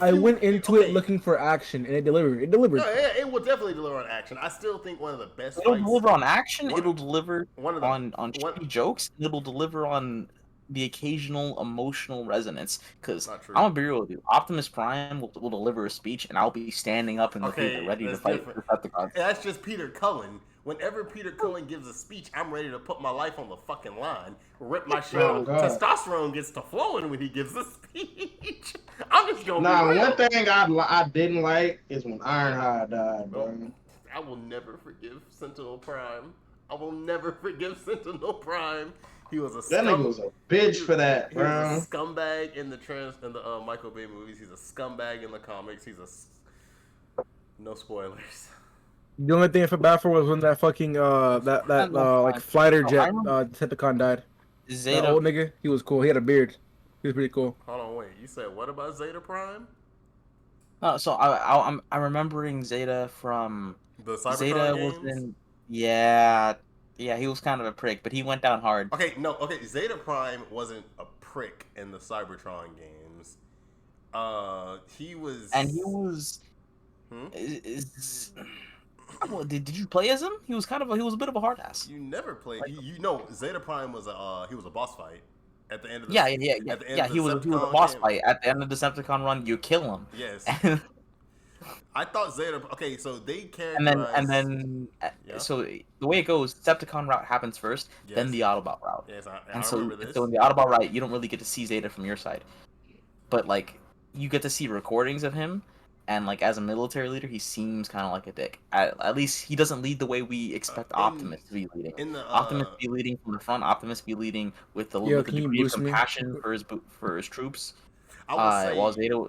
I went into it looking for action, and it delivered. It delivered. No, it will definitely deliver on action. I still think one of the best. It'll deliver on action. It'll deliver on shitty jokes. It'll deliver on the occasional emotional resonance. Because I'm gonna be real with you, Optimus Prime will deliver a speech, and I'll be standing up in the theater ready to fight the Decepticons. That's just Peter Cullen. Whenever Peter Cullen gives a speech, I'm ready to put my life on the fucking line, rip my shirt. Testosterone gets to flowing when he gives a speech. I'm just gonna Nah, be real. one thing I didn't like is when Ironhide died, bro. I will never forgive Sentinel Prime. I will never forgive Sentinel Prime. He was a That nigga was a bitch for that, He was bro. a scumbag in the Michael Bay movies. He's a scumbag in the comics. No spoilers. The only thing I felt bad for was when that fucking like fighter jet Decepticon died. That Zeta. old nigga, he was cool. He had a beard. He was pretty cool. Hold on, wait. You said what about Zeta Prime? So I'm remembering Zeta from The Cybertron Zeta games? was in yeah he was kind of a prick, but he went down hard. Okay, Zeta Prime wasn't a prick in the Cybertron games. He was. Did you play as him? He was a bit of a hard ass. You never played. You know, Zeta Prime was he was a boss fight at the end of the He was a boss fight at the end of the Decepticon run. You kill him. Yes. I thought Zeta. Okay, so they characterized. And then so the way it goes, Decepticon route happens first, then the Autobot route. Yes, I remember this. So in the Autobot route, you don't really get to see Zeta from your side, but like you get to see recordings of him, and like as a military leader, he seems kind of like a dick. At least he doesn't lead the way we expect Optimus to be leading. Optimus be leading from the front. Optimus be leading with the degree of compassion for his troops. I will say, while Zeta,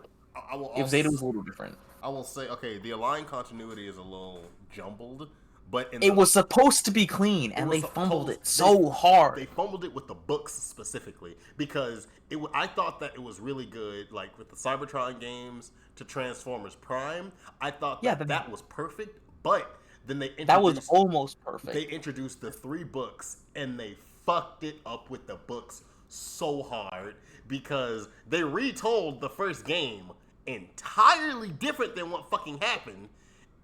Zeta was a little different. I will say, okay, the Align continuity is a little jumbled, but it was supposed to be clean, and they fumbled it so hard. They fumbled it with the books specifically because I thought that it was really good, like with the Cybertron games to Transformers Prime. I thought that was perfect, but then that was almost perfect. They introduced the 3 books, and they fucked it up with the books so hard because they retold the first game entirely different than what fucking happened,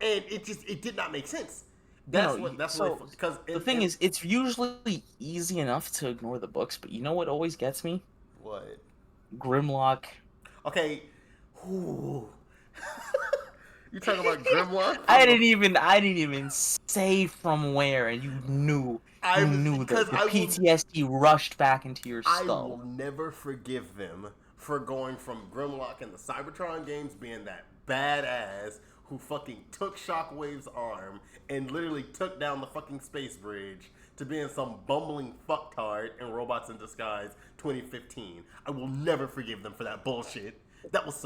and it did not make sense. Because the thing is, it's usually easy enough to ignore the books, but you know what always gets me? What? Grimlock. Okay. Ooh. You talking about Grimlock? I didn't even say from where, and you knew that the PTSD rushed back into your skull. I will never forgive them for going from Grimlock in the Cybertron games being that badass who fucking took Shockwave's arm and literally took down the fucking space bridge to being some bumbling fucktard in Robots in Disguise 2015. I will never forgive them for that bullshit. That was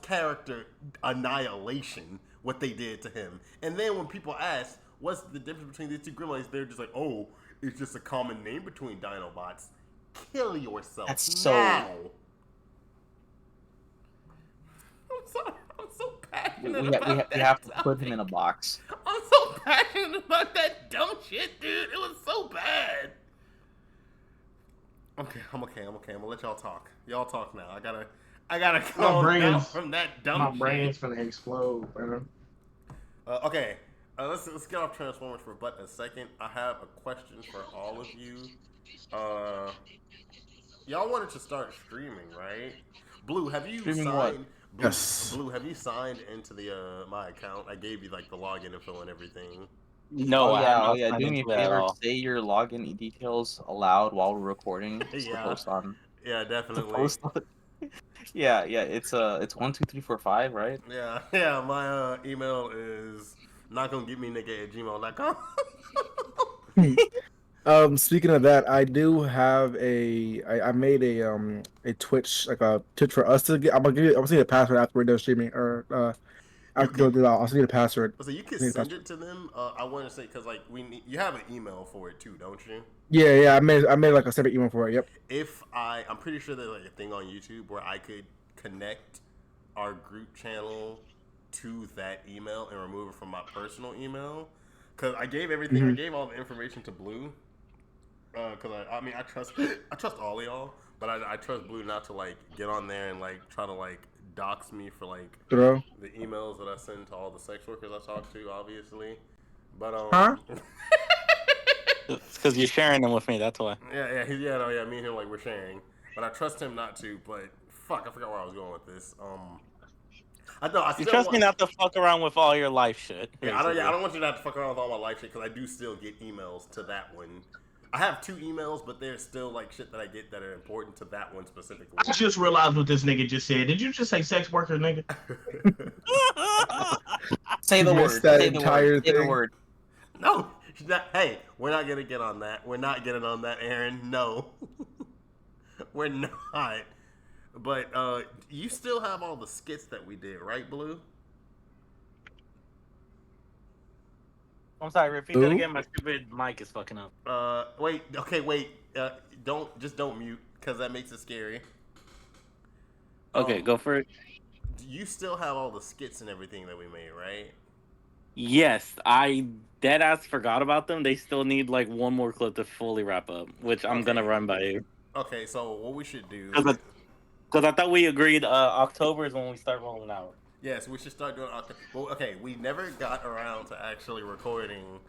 character annihilation, what they did to him. And then when people ask, what's the difference between these two Grimlocks, they're just like, oh, it's just a common name between Dinobots. Kill yourself. That's now. I'm so passionate we have to put him in a box. I'm so passionate about that dumb shit, dude. It was so bad. Okay, I'm okay. I'm gonna let y'all talk. Y'all talk now. I gotta calm down from that dumb shit. My brain's gonna explode, bro. Okay, let's get off Transformers for but a second. I have a question for all of you. Y'all wanted to start streaming, right? Blue, have you streaming signed? What? Blue, Yes. Blue, have you signed into the my account? I gave you like the login info and everything. No, Do me a favor. Say your login details aloud while we're recording. Yeah. Post on. Yeah, definitely. Yeah. It's 12345, right? Yeah. My email is notgonnagemetme@gmail.com. Speaking of that, I do have I made a Twitch, like a Twitch for us to get. I'm gonna send you the password after we're done streaming, or after I'll send you the password. So you can send it to them. I want to say because like you have an email for it too, don't you? Yeah. I made like a separate email for it. Yep. I'm pretty sure there's like a thing on YouTube where I could connect our group channel to that email and remove it from my personal email. Because I gave everything. I gave all the information to Blue. Because I trust all of y'all, but I trust Blue not to like get on there and like try to like dox me for like the emails that I send to all the sex workers I talk to, obviously. But It's because you're sharing them with me. That's why. Yeah. Me and him like we're sharing, but I trust him not to. But fuck, I forgot where I was going with this. You trust me not to fuck around with all your life shit. Yeah, I don't want you to have to fuck around with all my life shit because I do still get emails to that one. I have 2 emails, but there's still like shit that I get that are important to that one specifically. I just realized what this nigga just said. Did you just say sex worker, nigga? Say the You word. missed that Say the entire word. Say the thing? word. No, hey, we're not gonna get on that. We're not getting on that, Aaron. No, we're not. But you still have all the skits that we did, right, Blue? I'm sorry, repeat that again. My stupid mic is fucking up. Wait. Okay, wait. Don't mute, because that makes it scary. Okay, go for it. You still have all the skits and everything that we made, right? Yes, I dead ass forgot about them. They still need like one more clip to fully wrap up, which I'm gonna run by you. Okay, so what we should do? Because I thought we agreed October is when we start rolling out. Yes, we should start doing. Well, okay, we never got around to actually recording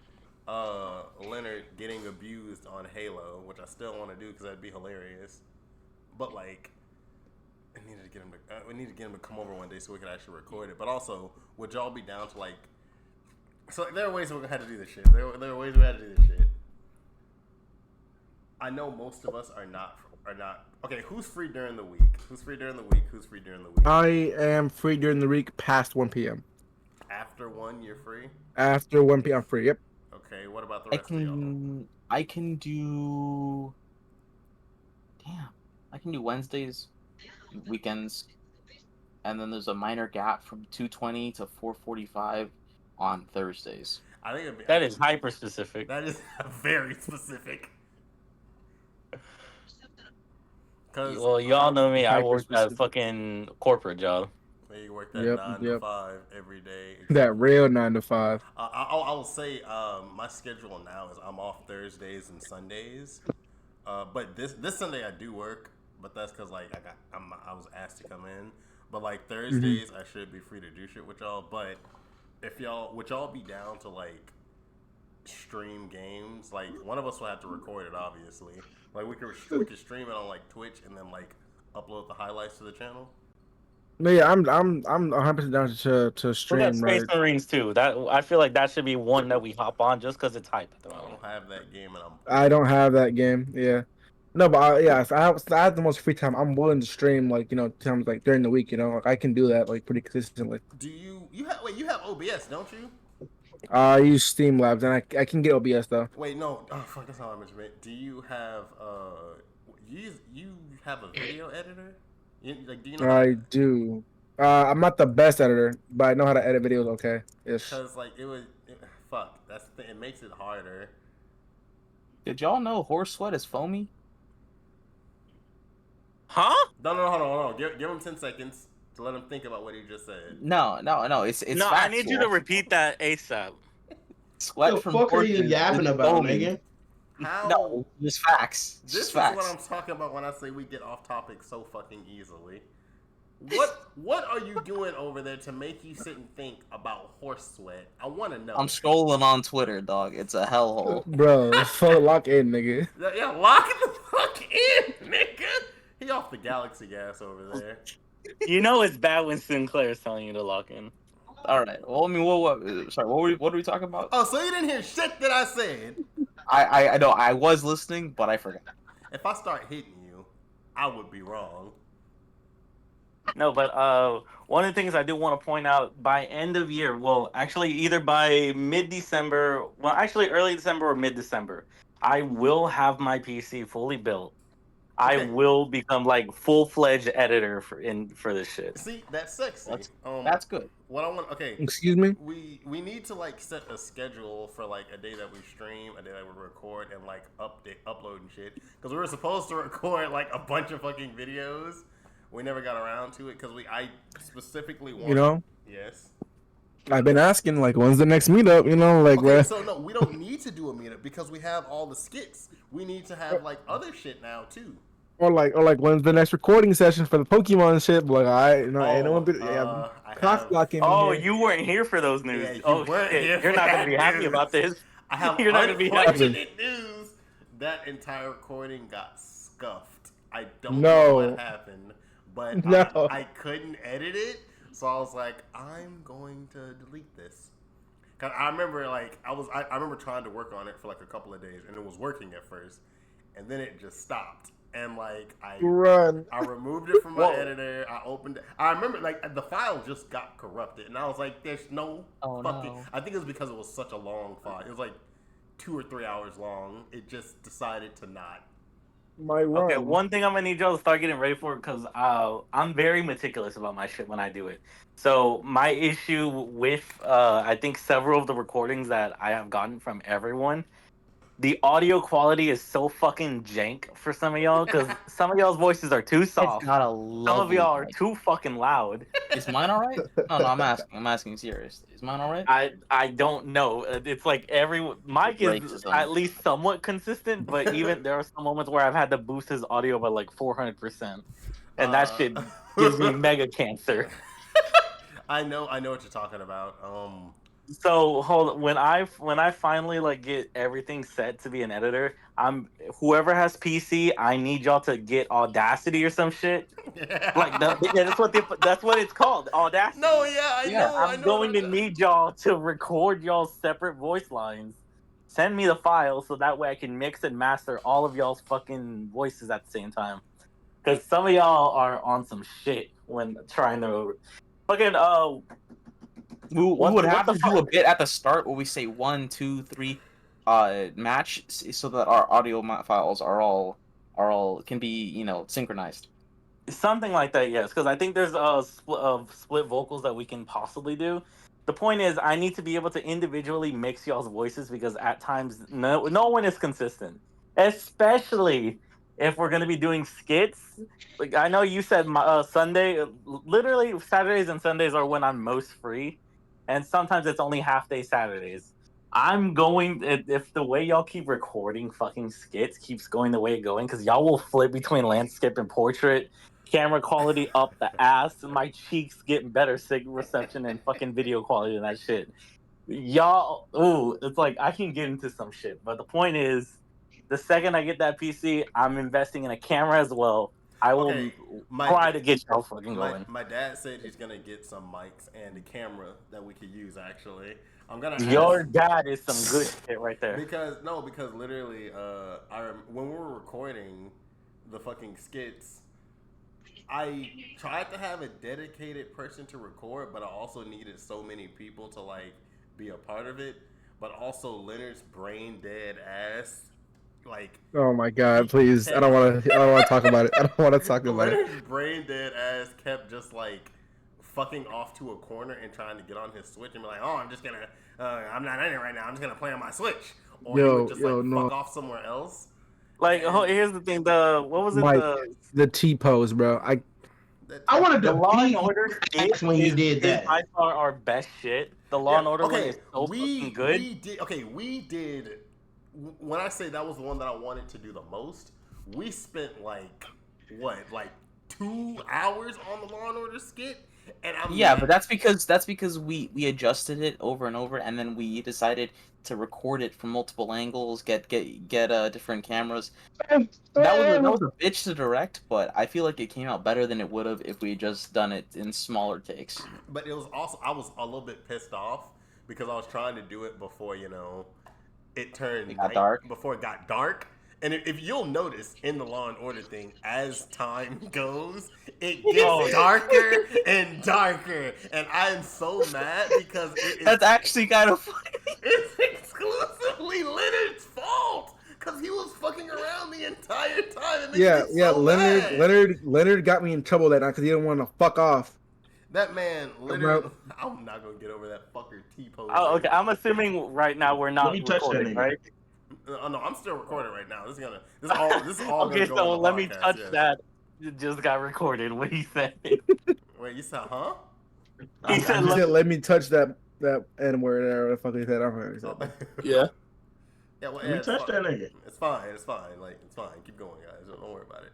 Leonard getting abused on Halo, which I still want to do because that'd be hilarious. But like, we need to get him to come over one day so we can actually record it. But also, would y'all be down to like? So like, there are ways we're gonna have to do this shit. There are ways we have to do this shit. I know most of us are not. Okay, who's free during the week? Who's free during the week? I am free during the week past 1 p.m. After 1, you're free? After 1 p.m. I'm free. Yep. Okay, what about the rest of y'all? I can do. Damn, I can do Wednesdays, weekends, and then there's a minor gap from 2:20 to 4:45 on Thursdays. I think that is hyper specific. That is very specific. Well, y'all know me. I work at a fucking corporate job. You work that 9 to 5 every day. That real 9 to 5. I will say my schedule now is I'm off Thursdays and Sundays. But this Sunday I do work, but that's because like I was asked to come in. But like Thursdays I should be free to do shit with y'all. But would y'all be down to like stream games? Like one of us will have to record it, obviously. Like we could stream it on like Twitch and then like upload the highlights to the channel. No, yeah, I'm 100% down to stream. We got Space right? Marines too. That I feel like that should be one that we hop on just because it's hype. I don't have that game, and I don't have that game. Yeah, no, but if I have the most free time, I'm willing to stream like times like during the week. Like I can do that like pretty consistently. Do you have OBS, don't you? I use Steam Labs, and I can get OBS though. Wait, no. Oh fuck, that's not how I mentioned it. Do you have you have a video editor? Do you know? I do. I'm not the best editor, but I know how to edit videos. Okay, yes. Because like fuck. That's the thing. It makes it harder. Did y'all know horse sweat is foamy? Huh? No, hold on. Give him 10 seconds to let him think about what he just said. No. It's no. factual. I need you to repeat that ASAP. Sweat What the from fuck are you horses yapping is about, foamy. nigga? How? No, just facts. This Just is facts. what I'm talking about when I say we get off topic so fucking easily. What are you doing over there to make you sit and think about horse sweat? I want to know. I'm scrolling on Twitter, dog. It's a hellhole. Bro, lock in, nigga. Yeah, lock the fuck in, nigga. He off the galaxy gas over there. You know it's bad when Sinclair's telling you to lock in. All right. Well, I mean, what are we talking about? Oh, so you didn't hear shit that I said. I know I was listening, but I forgot. If I start hitting you, I would be wrong. No, but one of the things I do want to point out by end of year, well, actually either by mid-December, well, actually early December or mid-December, I will have my PC fully built. Okay. I will become like full-fledged editor for this shit. See, that's sexy. That's good. What I want, okay. Excuse me. We need to like set a schedule for like a day that we stream, a day that we record, and like upload and shit. Because we were supposed to record like a bunch of fucking videos. We never got around to it because I specifically wanted. Yes. I've been asking like, when's the next meetup? Okay, so no, we don't need to do a meetup because we have all the skits. We need to have like other shit now too. Or like when's the next recording session for the Pokemon shit? But like ain't no one been clock blocking. Oh, you weren't here for those news. Yeah, You're not gonna be happy about this. I have You're not gonna be happy. unfortunate news. That entire recording got scuffed. I don't know what happened, but I couldn't edit it, so I was like, I'm going to delete this. 'Cause I remember like I remember trying to work on it for like a couple of days, and it was working at first, and then it just stopped. And like Run. I removed it from my Whoa. editor. I opened it. I remember like the file just got corrupted, and I was like, "There's no fucking." no. I think it was because it was such a long file. It was like 2 or 3 hours long. It just decided to not. My run. Okay, one thing I'm gonna need y'all to start getting ready for because I'm very meticulous about my shit when I do it. So my issue with I think several of the recordings that I have gotten from everyone, the audio quality is so fucking jank for some of y'all because some of y'all's voices are too It's soft. got a Some lovely of y'all are mic. too fucking loud. Is mine all right? No, I'm asking. I'm asking serious. Is mine all right? I don't know. It's like Mike breaks or is something. at least somewhat consistent, but even there are some moments where I've had to boost his audio by like 400%, and that shit gives me mega cancer. I know what you're talking about. So hold when I finally like get everything set to be an editor, I'm whoever has PC, I need y'all to get Audacity or some shit. Like that's what it's called, Audacity. No, yeah, I Yeah. know. I I'm know going to what need y'all to record y'all's separate voice lines. Send me the file so that way I can mix and master all of y'all's fucking voices at the same time. Because some of y'all are on some shit when trying to fucking We would have to do a bit at the start where we say 1, 2, 3, match, so that our audio files are all can be synchronized. something like that, yes. Because I think there's split vocals that we can possibly do. The point is, I need to be able to individually mix y'all's voices because at times no one is consistent, especially if we're gonna be doing skits. Like I know you said Sunday, literally Saturdays and Sundays are when I'm most free, and sometimes it's only half day Saturdays. I'm going if the way y'all keep recording fucking skits keeps going the way it's going, because y'all will flip between landscape and portrait, camera quality up the ass, and my cheeks getting better signal reception and fucking video quality than that shit. Y'all, ooh, it's like I can get into some shit, but the point is, the second I get that PC, I'm investing in a camera as well. I will Okay, try to get y'all fucking going. my dad said he's gonna get some mics and a camera that we could use. Actually, I'm gonna Your ask dad is some good shit right there. because literally, when we were recording the fucking skits, I tried to have a dedicated person to record, but I also needed so many people to like be a part of it. But also Leonard's brain dead ass, like Oh my god, please. kept, I don't want to talk about it. I don't want to talk about it. Leonard's brain dead ass kept just like fucking off to a corner and trying to get on his Switch and be like, "Oh, I'm just gonna, I'm not in it right now. I'm just gonna play on my Switch." Or he would just fuck off somewhere else. Like, here's the thing. What was it? Mike, the T pose, bro. I wanted The to Law and beat Order ass when he did is that. by far our best shit. The Law and Order one is so fucking good. We did. When I say that was the one that I wanted to do the most, we spent like 2 hours on the Law and Order skit, and but that's because we adjusted it over and over, and then we decided to record it from multiple angles, get different cameras. That was a bitch to direct, but I feel like it came out better than it would have if we had just done it in smaller takes. But it was also I was a little bit pissed off because I was trying to do it before it turned dark. before it got dark. And if you'll notice in the Law and Order thing, as time goes, it gets darker and darker, and I am so mad because that's actually kind of funny. It's exclusively Leonard's fault because he was fucking around the entire time. Leonard got me in trouble that night because he didn't want to fuck off. That man, literally, I'm not gonna get over that fucker T-pose. Oh, okay. I'm assuming right now we're not recording, right? No, I'm still recording right now. This is all. Okay, gonna go so on the let me podcast, touch yes. that. It just got recorded. What he said. Wait, you said, huh? He said, "Let me touch that N word or the fuck he said." I don't know. He said. Yeah. Yeah, well, Let me touch that nigga. It's fine. Like, it's fine. Keep going, guys. Don't worry about it.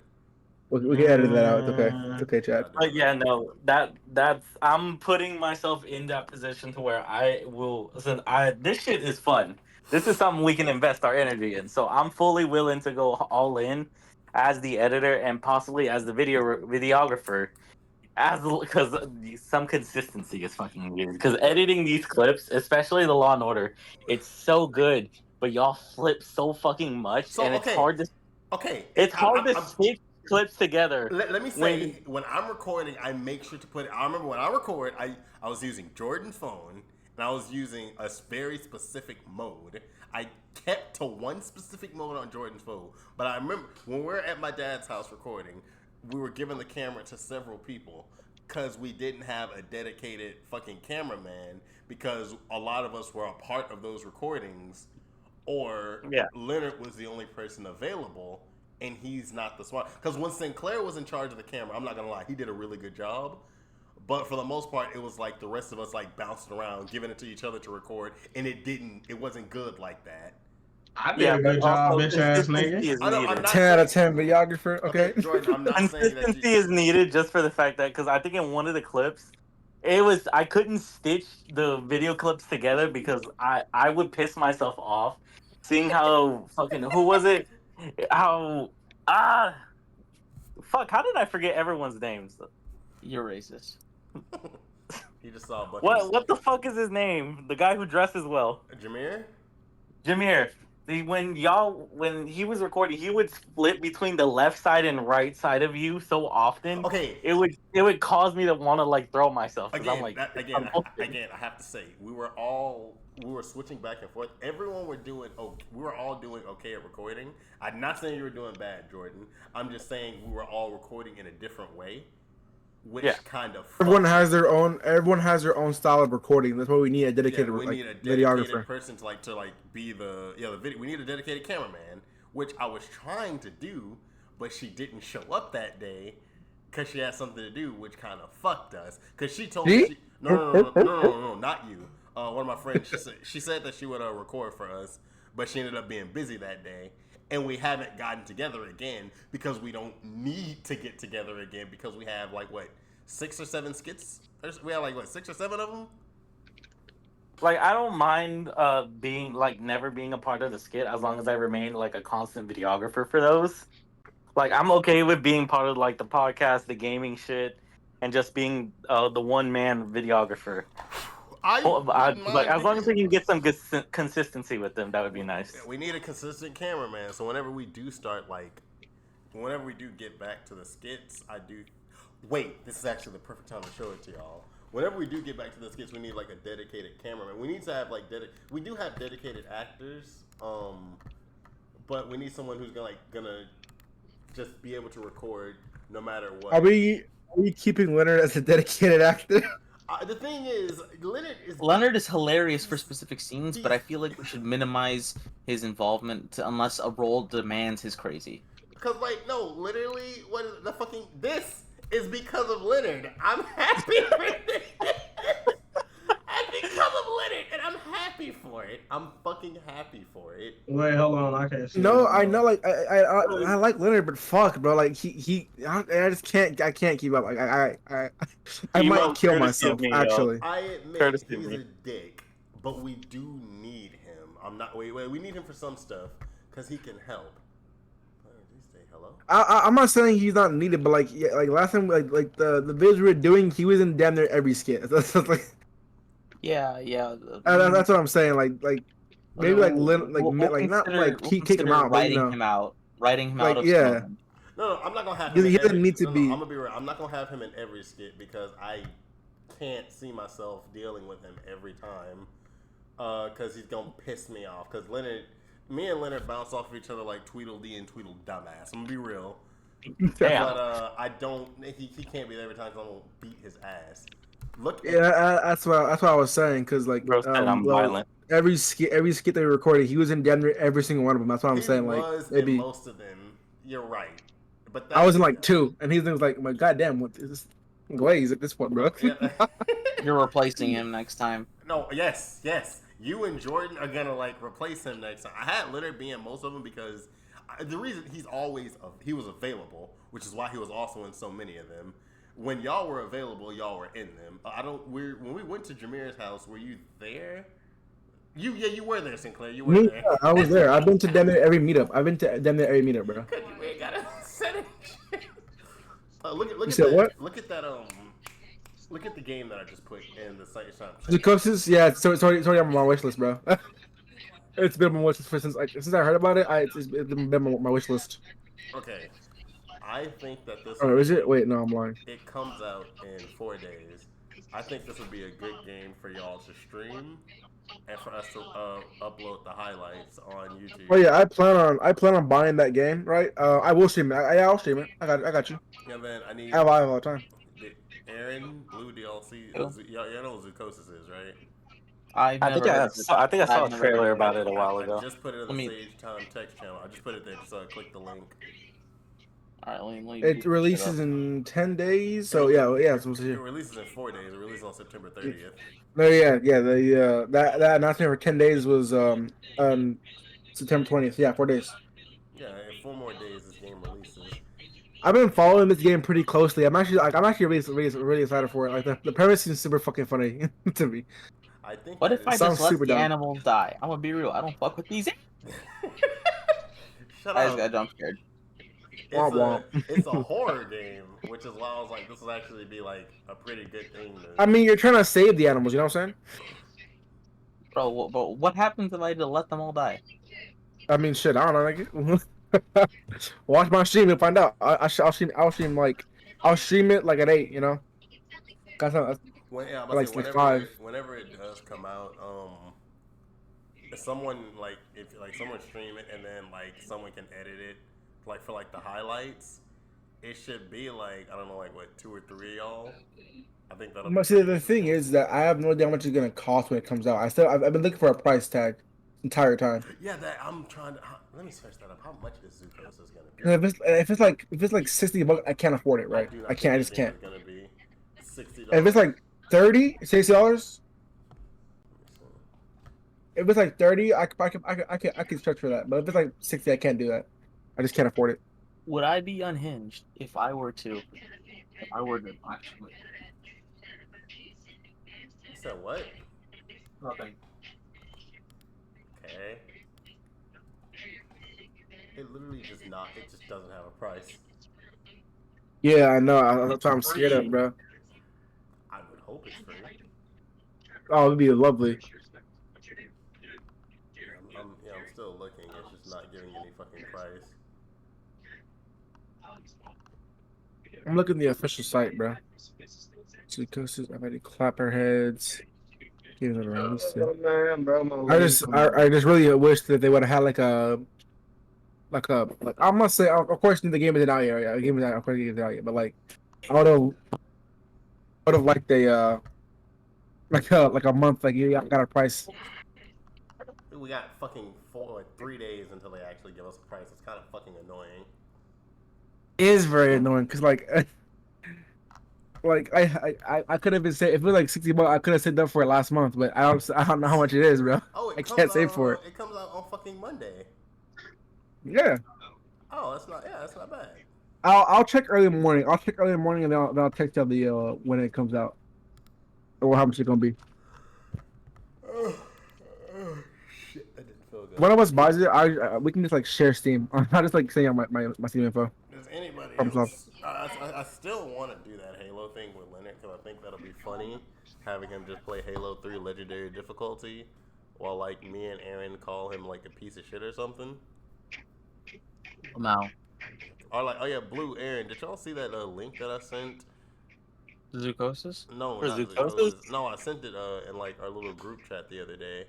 We can edit that out. It's okay. It's okay, Chad. But yeah, no, that's I'm putting myself in that position to where I will listen. This shit is fun. This is something we can invest our energy in. So I'm fully willing to go all in as the editor and possibly as the videographer. because some consistency is fucking weird. Because editing these clips, especially the Law and Order, it's so good, but y'all flip so fucking much, So and okay, it's hard to stitch clips together. let me when say, when I'm recording, I make sure to put. I remember when I record, I was using Jordan's phone and I was using a very specific mode. I kept to one specific mode on Jordan's phone, but I remember when we were at my dad's house recording, we were giving the camera to several people because we didn't have a dedicated fucking cameraman because a lot of us were a part of those recordings, or Yeah. Leonard was the only person available and he's not the smart. Because when Sinclair was in charge of the camera, I'm not gonna lie, he did a really good job. But for the most part, it was like the rest of us like bouncing around, giving it to each other to record, and it wasn't good like that. I did Yeah, a but good job, also bitch ass consistency nigga. is I know, I'm needed. not 10 out of saying- 10 videographer. Okay. Jordan, I'm not saying that Consistency you. is needed just for the fact that because I think in one of the clips, I couldn't stitch the video clips together because I would piss myself off seeing how fucking who was it how ah fuck how did I forget everyone's names. You're racist. He just saw a bunch What the fuck is his name, the guy who dresses well? of Jameer. Jameer. When he was recording, he would split between the left side and right side of you so often. Okay, It would cause me to want to like throw myself because I'm again, like again, I have to say, we were switching back and forth. Everyone were doing, we were all doing okay at recording. I'm not saying you were doing bad, Jordan. I'm just saying we were all recording in a different way, which kind of Everyone has their own style of recording. That's why we need a dedicated we need a videographer. dedicated person to be the video. We need a dedicated cameraman, which I was trying to do, but she didn't show up that day because she had something to do, which kind of fucked us. Because she told me, no, not you. One of my friends, she said that she would record for us, but she ended up being busy that day, and we haven't gotten together again because we don't need to get together again because we have like what 6 or 7 skits. We have like what 6 or 7 of them. like I don't mind being like never being a part of the skit as long as I remain like a constant videographer for those. Like I'm okay with being part of like the podcast, the gaming shit, and just being the one man videographer. Like as long as we can get some good consistency with them, that would be nice. We need a consistent cameraman. So whenever we do get back to the skits, Wait, this is actually the perfect time to show it to y'all. Whenever we do get back to the skits, we need like a dedicated cameraman. We need to have like we do have dedicated actors, but we need someone who's gonna just be able to record no matter what. Are we keeping Leonard as a dedicated actor? The thing is, Leonard is hilarious for specific scenes, but I feel like we should minimize his involvement unless a role demands his crazy. Because, no, literally, what is the fucking... This is because of Leonard. I'm happy for this. Because of Leonard, and I'm happy for it. I'm fucking happy for it. Wait, hold on, I can't see. No, I know, like I like Leonard, but fuck, bro, like I just can't keep up. Like I might kill myself. Actually, I admit he's a dick, but we do need him. We need him for some stuff because he can help. Hello? I'm not saying he's not needed, but like last time, like the videos we were doing, he was in damn near every skit. That's like. Yeah. That's what I'm saying. Like maybe we'll kick him out, writing him out of No, I'm not gonna have him. He doesn't need to be. I'm gonna be real. I'm not gonna have him in every skit because I can't see myself dealing with him every time. Because he's gonna piss me off. Because me and Leonard bounce off of each other like Tweedledee and Tweedledumbass. I'm gonna be real. Damn. But I don't. He can't be there every time. So I'm gonna beat his ass. That's what I was saying. Because like I'm violent. Every skit they recorded, he was in damn near every single one of them. That's what I'm saying. Like maybe most of them. You're right. But I was in like 2, and he was like, "My goddamn, what is this glaze at this point, bro?" Yeah. You're replacing him next time. No, yes. You and Jordan are gonna replace him next time. I had Leonard be in most of them because the reason he was available, which is why he was also in so many of them. When y'all were available, y'all were in them. When we went to Jameer's house, were you there? You were there, Sinclair. You were there. Yeah, I was there. I've been to damn near every meetup. Bro. You ain't gotta set it. Look at that. Look at that Look at the game that I just put in the site shop. Zukosis, yeah, it's already on my wish list, bro. It's been on my wish list since I heard about it. It's been on my wish list. Okay, I think that this Oh, would is be. it? Wait, no, I'm lying. It comes out in 4 days. I think this would be a good game for y'all to stream, and for us to upload the highlights on YouTube. Oh yeah, I plan on buying that game, right? I will stream it. Yeah, I'll stream it. I got you. And then I need I have live all the time. Aaron Blue DLC. Cool. Y'all know what Zukosis is, right? I've I never think heard I of it. saw, I think I saw a I've never trailer heard of about it. it a while I ago. just put it in Let the me- Sage Time text channel. I just put it there. Just click the link. All right, let me It releases in 10 days, so yeah. So It releases in 4 days. It releases on September 30th. no, yeah. The that announcement for 10 days was September 20th. Yeah, 4 days. Yeah, in 4 more days this game releases. I've been following this game pretty closely. I'm actually really excited for it. Like the premise seems super fucking funny to me. I think. What that if I is- Sounds just let super the dumb. animals die? I'm gonna be real. I don't fuck with these. Shut I just up. got jump scared. It's a horror game, which is why I was like, this will actually be like a pretty good thing. I mean, you're trying to save the animals. You know what I'm saying? Bro, what happens if I just let them all die? I mean, shit. I don't know. Like, watch my stream and find out. I'll stream it like at 8. You know. Got some. I'm Like, say, like 5. whenever it does come out, if someone someone stream it and then like someone can edit it, like for like the highlights, it should be like I don't know, like what 2 or 3 of y'all. I think that'll. But see, the thing is that I have no idea how much it's gonna cost when it comes out. I've been looking for a price tag the entire time. Yeah, that I'm trying to. Let me search that up. How much is Zukosis gonna be? And if it's like $60, I can't afford it, right? do not I can't. I think just this game can't. is gonna be $60. And if it's like $60, if it's like 30, I can stretch for that. But if it's like 60, I can't do that. I just can't afford it. Would I be unhinged if I were to actually? You said what? Nothing. Okay. It literally just not. It just doesn't have a price. Yeah, I know. That's what I'm scared of, bro. I would hope it's free. Oh, it'd be lovely. I'm still looking. It's just not giving any fucking price. I'm looking at the official site, bro. Zukosis, I've already Clapperheads. Games that are released. I just really wish that they would have had like I'm gonna say, of course the game isn't out yet. Yeah, the game is out. Of course the game isn't out yet. But like, I would have liked a like a month. Like, you got a price. We got fucking 3 days until they actually give us a price. It's kind of fucking annoying. It is very annoying because like I could have been saying if it was like $60, I could have saved up for it last month. But I don't know how much it is, bro. Oh, I can't save for it. It comes out on fucking Monday. Yeah. Oh, that's not bad. I'll check early in the morning. I'll check early in the morning and then I'll text you the when it comes out or how much it's gonna be. Shit, that didn't feel good. One of us buys it. We can just like share Steam. I'm not just like saying on my Steam info. Does anybody Thumbs else? I still want to do that Halo thing with Leonard because I think that'll be funny, having him just play Halo 3 Legendary difficulty, while like me and Aaron call him like a piece of shit or something. Now, Or like, oh yeah, Blue Aaron, did y'all see that link that I sent? Zukosis? No, For not Zukosis? Zukosis. No, I sent it in like our little group chat the other day.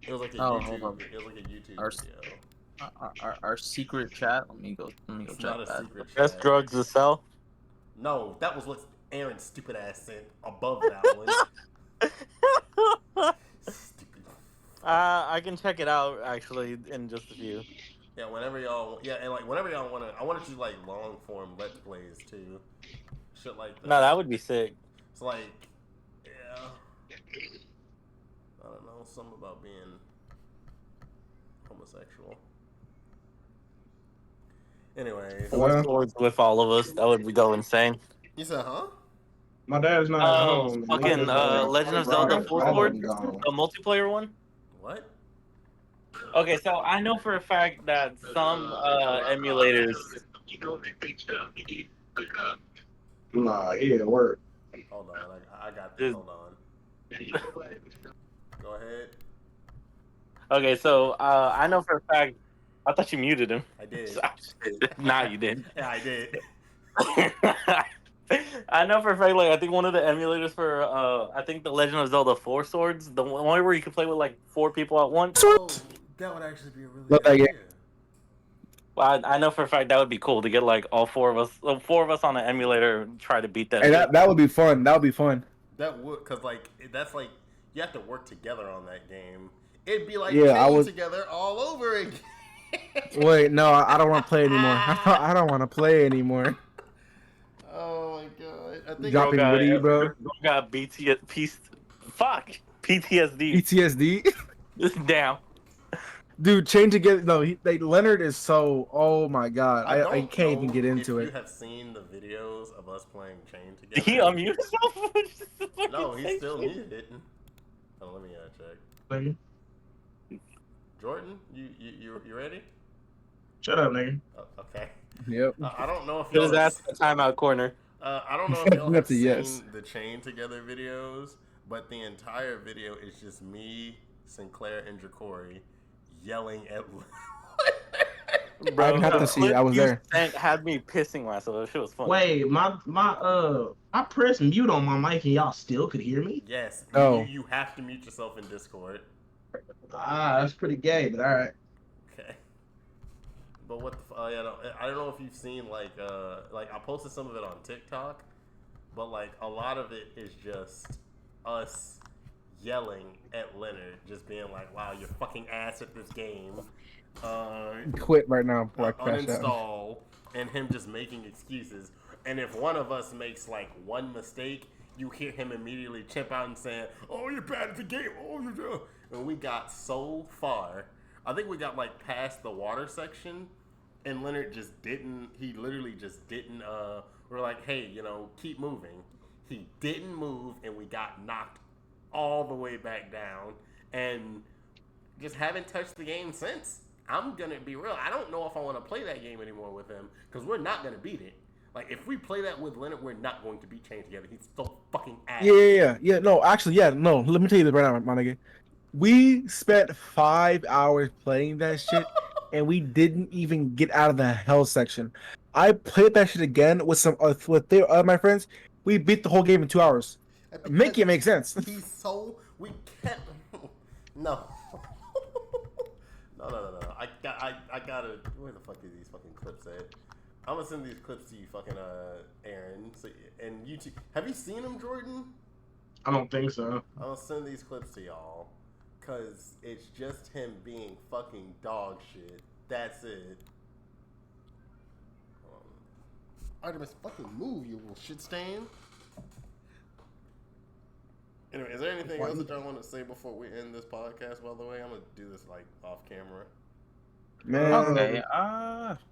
It was like a Oh, hold on. YouTube. It was like a YouTube Our- video. Our secret chat. Let me go It's check not a that. secret Best chat. drugs to sell. No, that was what Aaron's stupid ass sent above that one. Stupid. I can check it out actually in just a few. Yeah, whenever y'all. Yeah, and like whenever y'all want to, I want to do like long form let's plays too. Shit like that. No, that would be sick. It's like, yeah. I don't know, something about being homosexual. Anyways, Well, Swords with all of us. That would go insane. you said, huh? My dad's not at home. Fucking Legend of Zelda Full Sword, Gone. the multiplayer one. What? Okay, so I know for a fact that some emulators. Nah, he at work. Hold on, I got this. Hold on. Go ahead. Okay, so I know for a fact. I thought you muted him. I did. Nah, you didn't. Yeah, I did. I know for a fact, like I think one of the emulators for I think the Legend of Zelda 4 Swords, the one where you can play with like 4 people at once. Oh, that would actually be a really Love good that game. idea. Well, I know for a fact that would be cool to get like all 4 of us on an emulator and try to beat that. Hey, shit. that would be fun. That would be fun. That would, cause like that's like you have to work together on that game. It'd be like Yeah, chained together all over again. Wait, no, I don't want to play anymore. I don't want to play anymore. Oh my god! I think Dropping witty, bro. Got fuck PTSD. PTSD. Just down. Dude, change again. No, Leonard is so. Oh my god, I don't can't even know get into if it. you have seen the videos of us playing Chain together. He unmuted himself. No, he's still muted. Oh, let me check. Jordan, you ready? Shut up, nigga. Okay. Yep. I don't know if Put his y'all ass in the timeout corner. I don't know if y'all have That's a seen yes. the Chain Together videos, but the entire video is just me, Sinclair, and Jacory yelling at. Bro, I didn't have to see it. I was there. Had me pissing myself. That shit was funny. Wait, I pressed mute on my mic and y'all still could hear me? Yes. Oh. You have to mute yourself in Discord. Ah, that's pretty gay, but alright. Okay. But what the I don't know if you've seen like I posted some of it on TikTok, but like a lot of it is just us yelling at Leonard, just being like, "Wow, you're fucking ass at this game." Quit right now before I crash out. Uninstall, and him just making excuses. And if one of us makes like one mistake, you hear him immediately chip out and saying, "Oh, you're bad at the game. Oh, you're done." And we got so far. I think we got like past the water section, and Leonard just didn't. He literally just didn't. We're like, "Hey, keep moving." He didn't move, and we got knocked all the way back down, and just haven't touched the game since. I'm gonna be real. I don't know if I want to play that game anymore with him because we're not gonna beat it. Like if we play that with Leonard, we're not going to beat Chain Together. He's so fucking ass. Yeah. No, actually, yeah. No, let me tell you this right now, my nigga. We spent 5 hours playing that shit, and we didn't even get out of the hell section. I played that shit again with my friends. We beat the whole game in 2 hours. Make it make sense. We can't. No. No. I gotta. Where the fuck are these fucking clips at? I'm gonna send these clips to you, fucking Aaron. So, and you two, have you seen them, Jordan? I don't think so. I'm gonna send these clips to y'all, cause it's just him being fucking dog shit. That's it. Artemis, fucking move, you little shit stain. Anyway, is there anything else that y'all want to say before we end this podcast? By the way, I'm gonna do this like off camera. Man, Okay.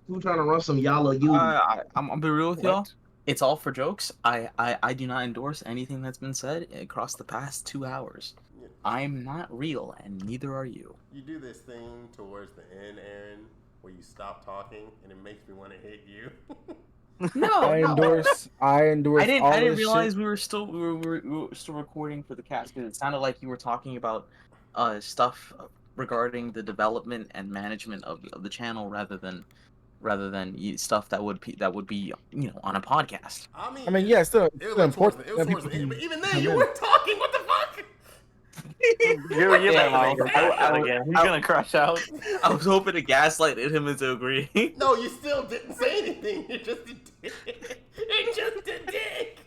Who trying to run some y'all or you? I'm gonna be real with y'all. What? It's all for jokes. I do not endorse anything that's been said across the past 2 hours. Yeah. I'm not real, and neither are you. You do this thing towards the end, Aaron, where you stop talking, and it makes me want to hit you. No, I endorse. I didn't realize we were still recording for the cast because it sounded like you were talking about stuff regarding the development and management of the channel rather than stuff that would be on a podcast. I mean, yeah, still it was important. It was towards the end, but even then, you weren't talking. What the fuck? You're Yeah, again. He's gonna crash out. I was hoping to gaslight him into agreeing. No, you still didn't say anything. You're just a dick. You're just a dick.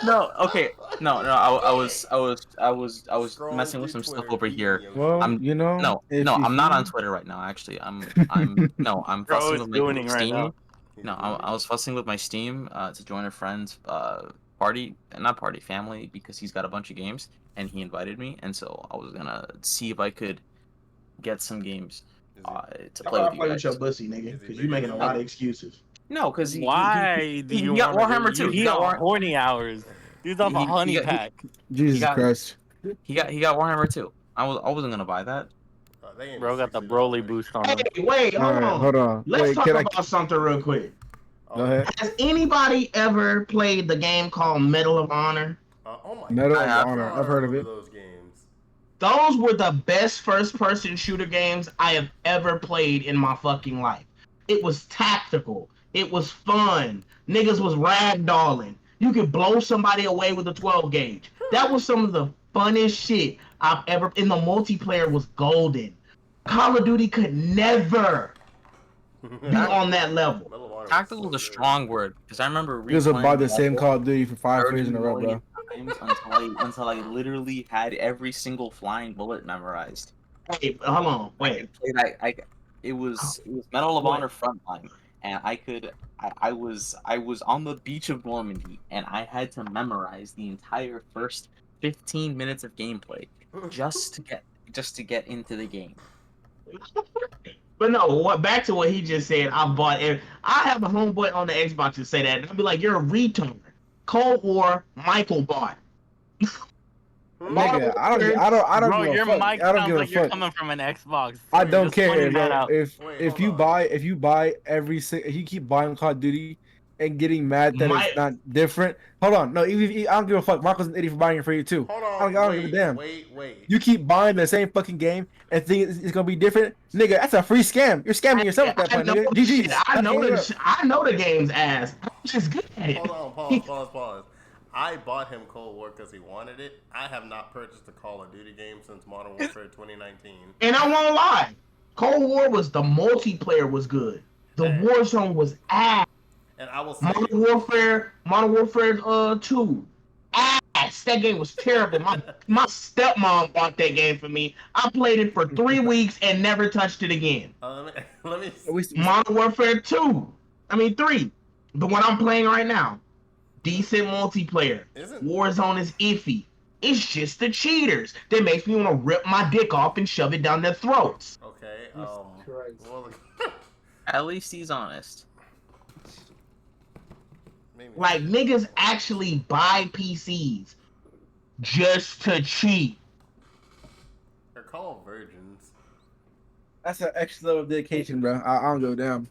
No, okay, no. I was Scrolling messing with through some stuff Twitter, over here. eating Well, I'm- No, if no, you I'm not feel- on Twitter right now. Actually, I'm fussing Bro is with my gooning right Steam. now. No, I was fussing with my Steam to join a friend's family because he's got a bunch of games and he invited me, and so I was gonna see if I could get some games to play with you play guys. with your pussy, nigga, because you making a lot of excuses. No, because Why do you got wanna Warhammer do- 2. He got horny hours. Dude's off a He- honey he got- pack. Jesus got- Christ. he got Warhammer 2. I wasn't gonna buy that. Bro got the Broly boost on him. Hey, wait, All hold right, on. hold on. Let's Wait, talk can about something real quick. Go ahead. Has anybody ever played the game called Medal of Honor? Oh my Medal I of have. Honor. God, I've heard of I it. remember those games. Those were the best first-person shooter games I have ever played in my fucking life. It was tactical. It was fun. Niggas was ragdolling. You could blow somebody away with a 12 gauge. That was some of the funnest shit I've ever. And the multiplayer was golden. Call of Duty could never be on that level. Medal of Honor was Tactical so is a good. strong word because I remember You guys have bought replaying the same level Call of Duty for 5 30 years in a row, bro. million times until I literally had every single flying bullet memorized. Wait, hold on. Wait. It was Medal of What? Honor Frontline, and I was on the beach of Normandy, and I had to memorize the entire first 15 minutes of gameplay just to get into the game. But no, back to what he just said. I bought it. I have a homeboy on the Xbox to say that, and I'll be like, "You're a retard." Cold War, Michael bought. Nigga, I don't Bro, give a your fuck. mic I don't sounds give a like you're fuck. coming from an Xbox. I You're don't just care, pointing that bro. out. If Wait, hold you buy if you keep buying Call of Duty and getting mad that it's not different. Hold on, no, I don't give a fuck. Marco's an idiot for buying it for you too. Hold I on. don't give a damn. Wait. You keep buying the same fucking game and think it's gonna be different, nigga. That's a free scam. You're scamming yourself at that point, nigga. GG's. I know the game's ass. I'm just good at it. Hold on. Pause. I bought him Cold War because he wanted it. I have not purchased a Call of Duty game since Modern Warfare 2019. And I won't lie, Cold War was the multiplayer was good. The Warzone was ass. And I will say, Modern Warfare 2, ass. That game was terrible. My stepmom bought that game for me. I played it for 3 weeks and never touched it again. let me. Modern Warfare 2, 3, the one I'm playing right now. Decent multiplayer. Warzone is iffy. It's just the cheaters that makes me want to rip my dick off and shove it down their throats. Okay. Well, At least he's honest. maybe. Like, niggas actually buy PCs just to cheat. They're called virgins. That's an extra level of dedication, bro. I don't go down.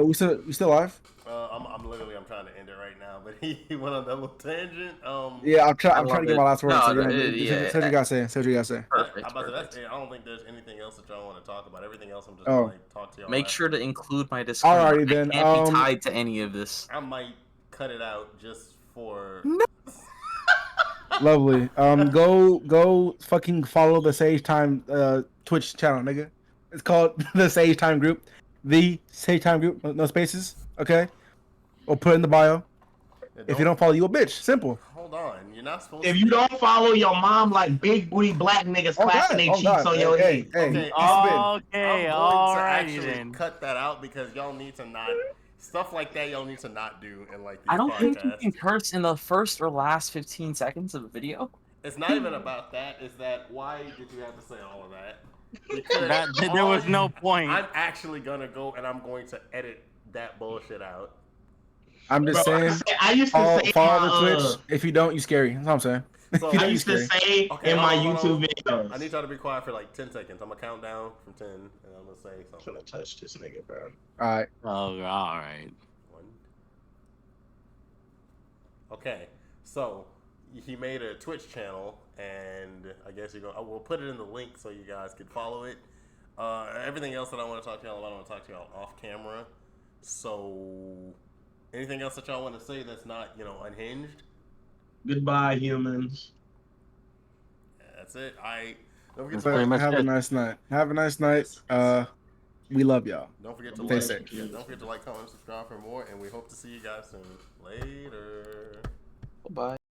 We still live? I'm trying to end it right now, but he went on that little tangent. Yeah, I'm trying to get my last word. No, Say what you gotta say. Perfect. I don't think there's anything else that y'all want to talk about. Everything else I'm just Oh. gonna talk to y'all. Make sure to include my disclaimer. Alrighty then. I can't be tied to any of this. I might cut it out just for. Lovely. Go fucking follow the Sage Time Twitch channel, nigga. It's called the Sage Time Group. The Sage Time Group, no spaces. Okay. Or put it in the bio. If you don't follow, you a bitch. Simple. Hold on, you're not supposed. If you don't follow your mom, like big booty black niggas clapping their cheeks on your head. Hey, Okay, I'm going to alrighty actually then. cut that out because y'all need to not stuff like that. Y'all need to not do in like these I don't podcasts. think you can curse in the first or last 15 seconds of a video. It's not even about that. It's that why did you have to say all of that? Because There was no point. I'm actually gonna go and I'm going to edit that bullshit out. I'm just saying. I used to say follow the Twitch. If you don't, you scary. That's what I'm saying. So I used to say in my YouTube videos. I need y'all to be quiet for like 10 seconds. I'm gonna count down from 10 and I'm gonna say something. I'm gonna touch this nigga, bro. All right. Oh, all right. 1. Okay, so he made a Twitch channel, and I guess we'll put it in the link so you guys can follow it. Everything else that I want to talk to y'all about, I want to talk to y'all off camera. So, anything else that y'all want to say that's not, unhinged? Goodbye, humans. That's it. Don't That's forget pretty to much Have a it. nice night. Have a nice night. We love y'all. don't forget to Stay like, safe. don't forget to like, comment, subscribe for more, and we hope to see you guys soon. Later. Bye.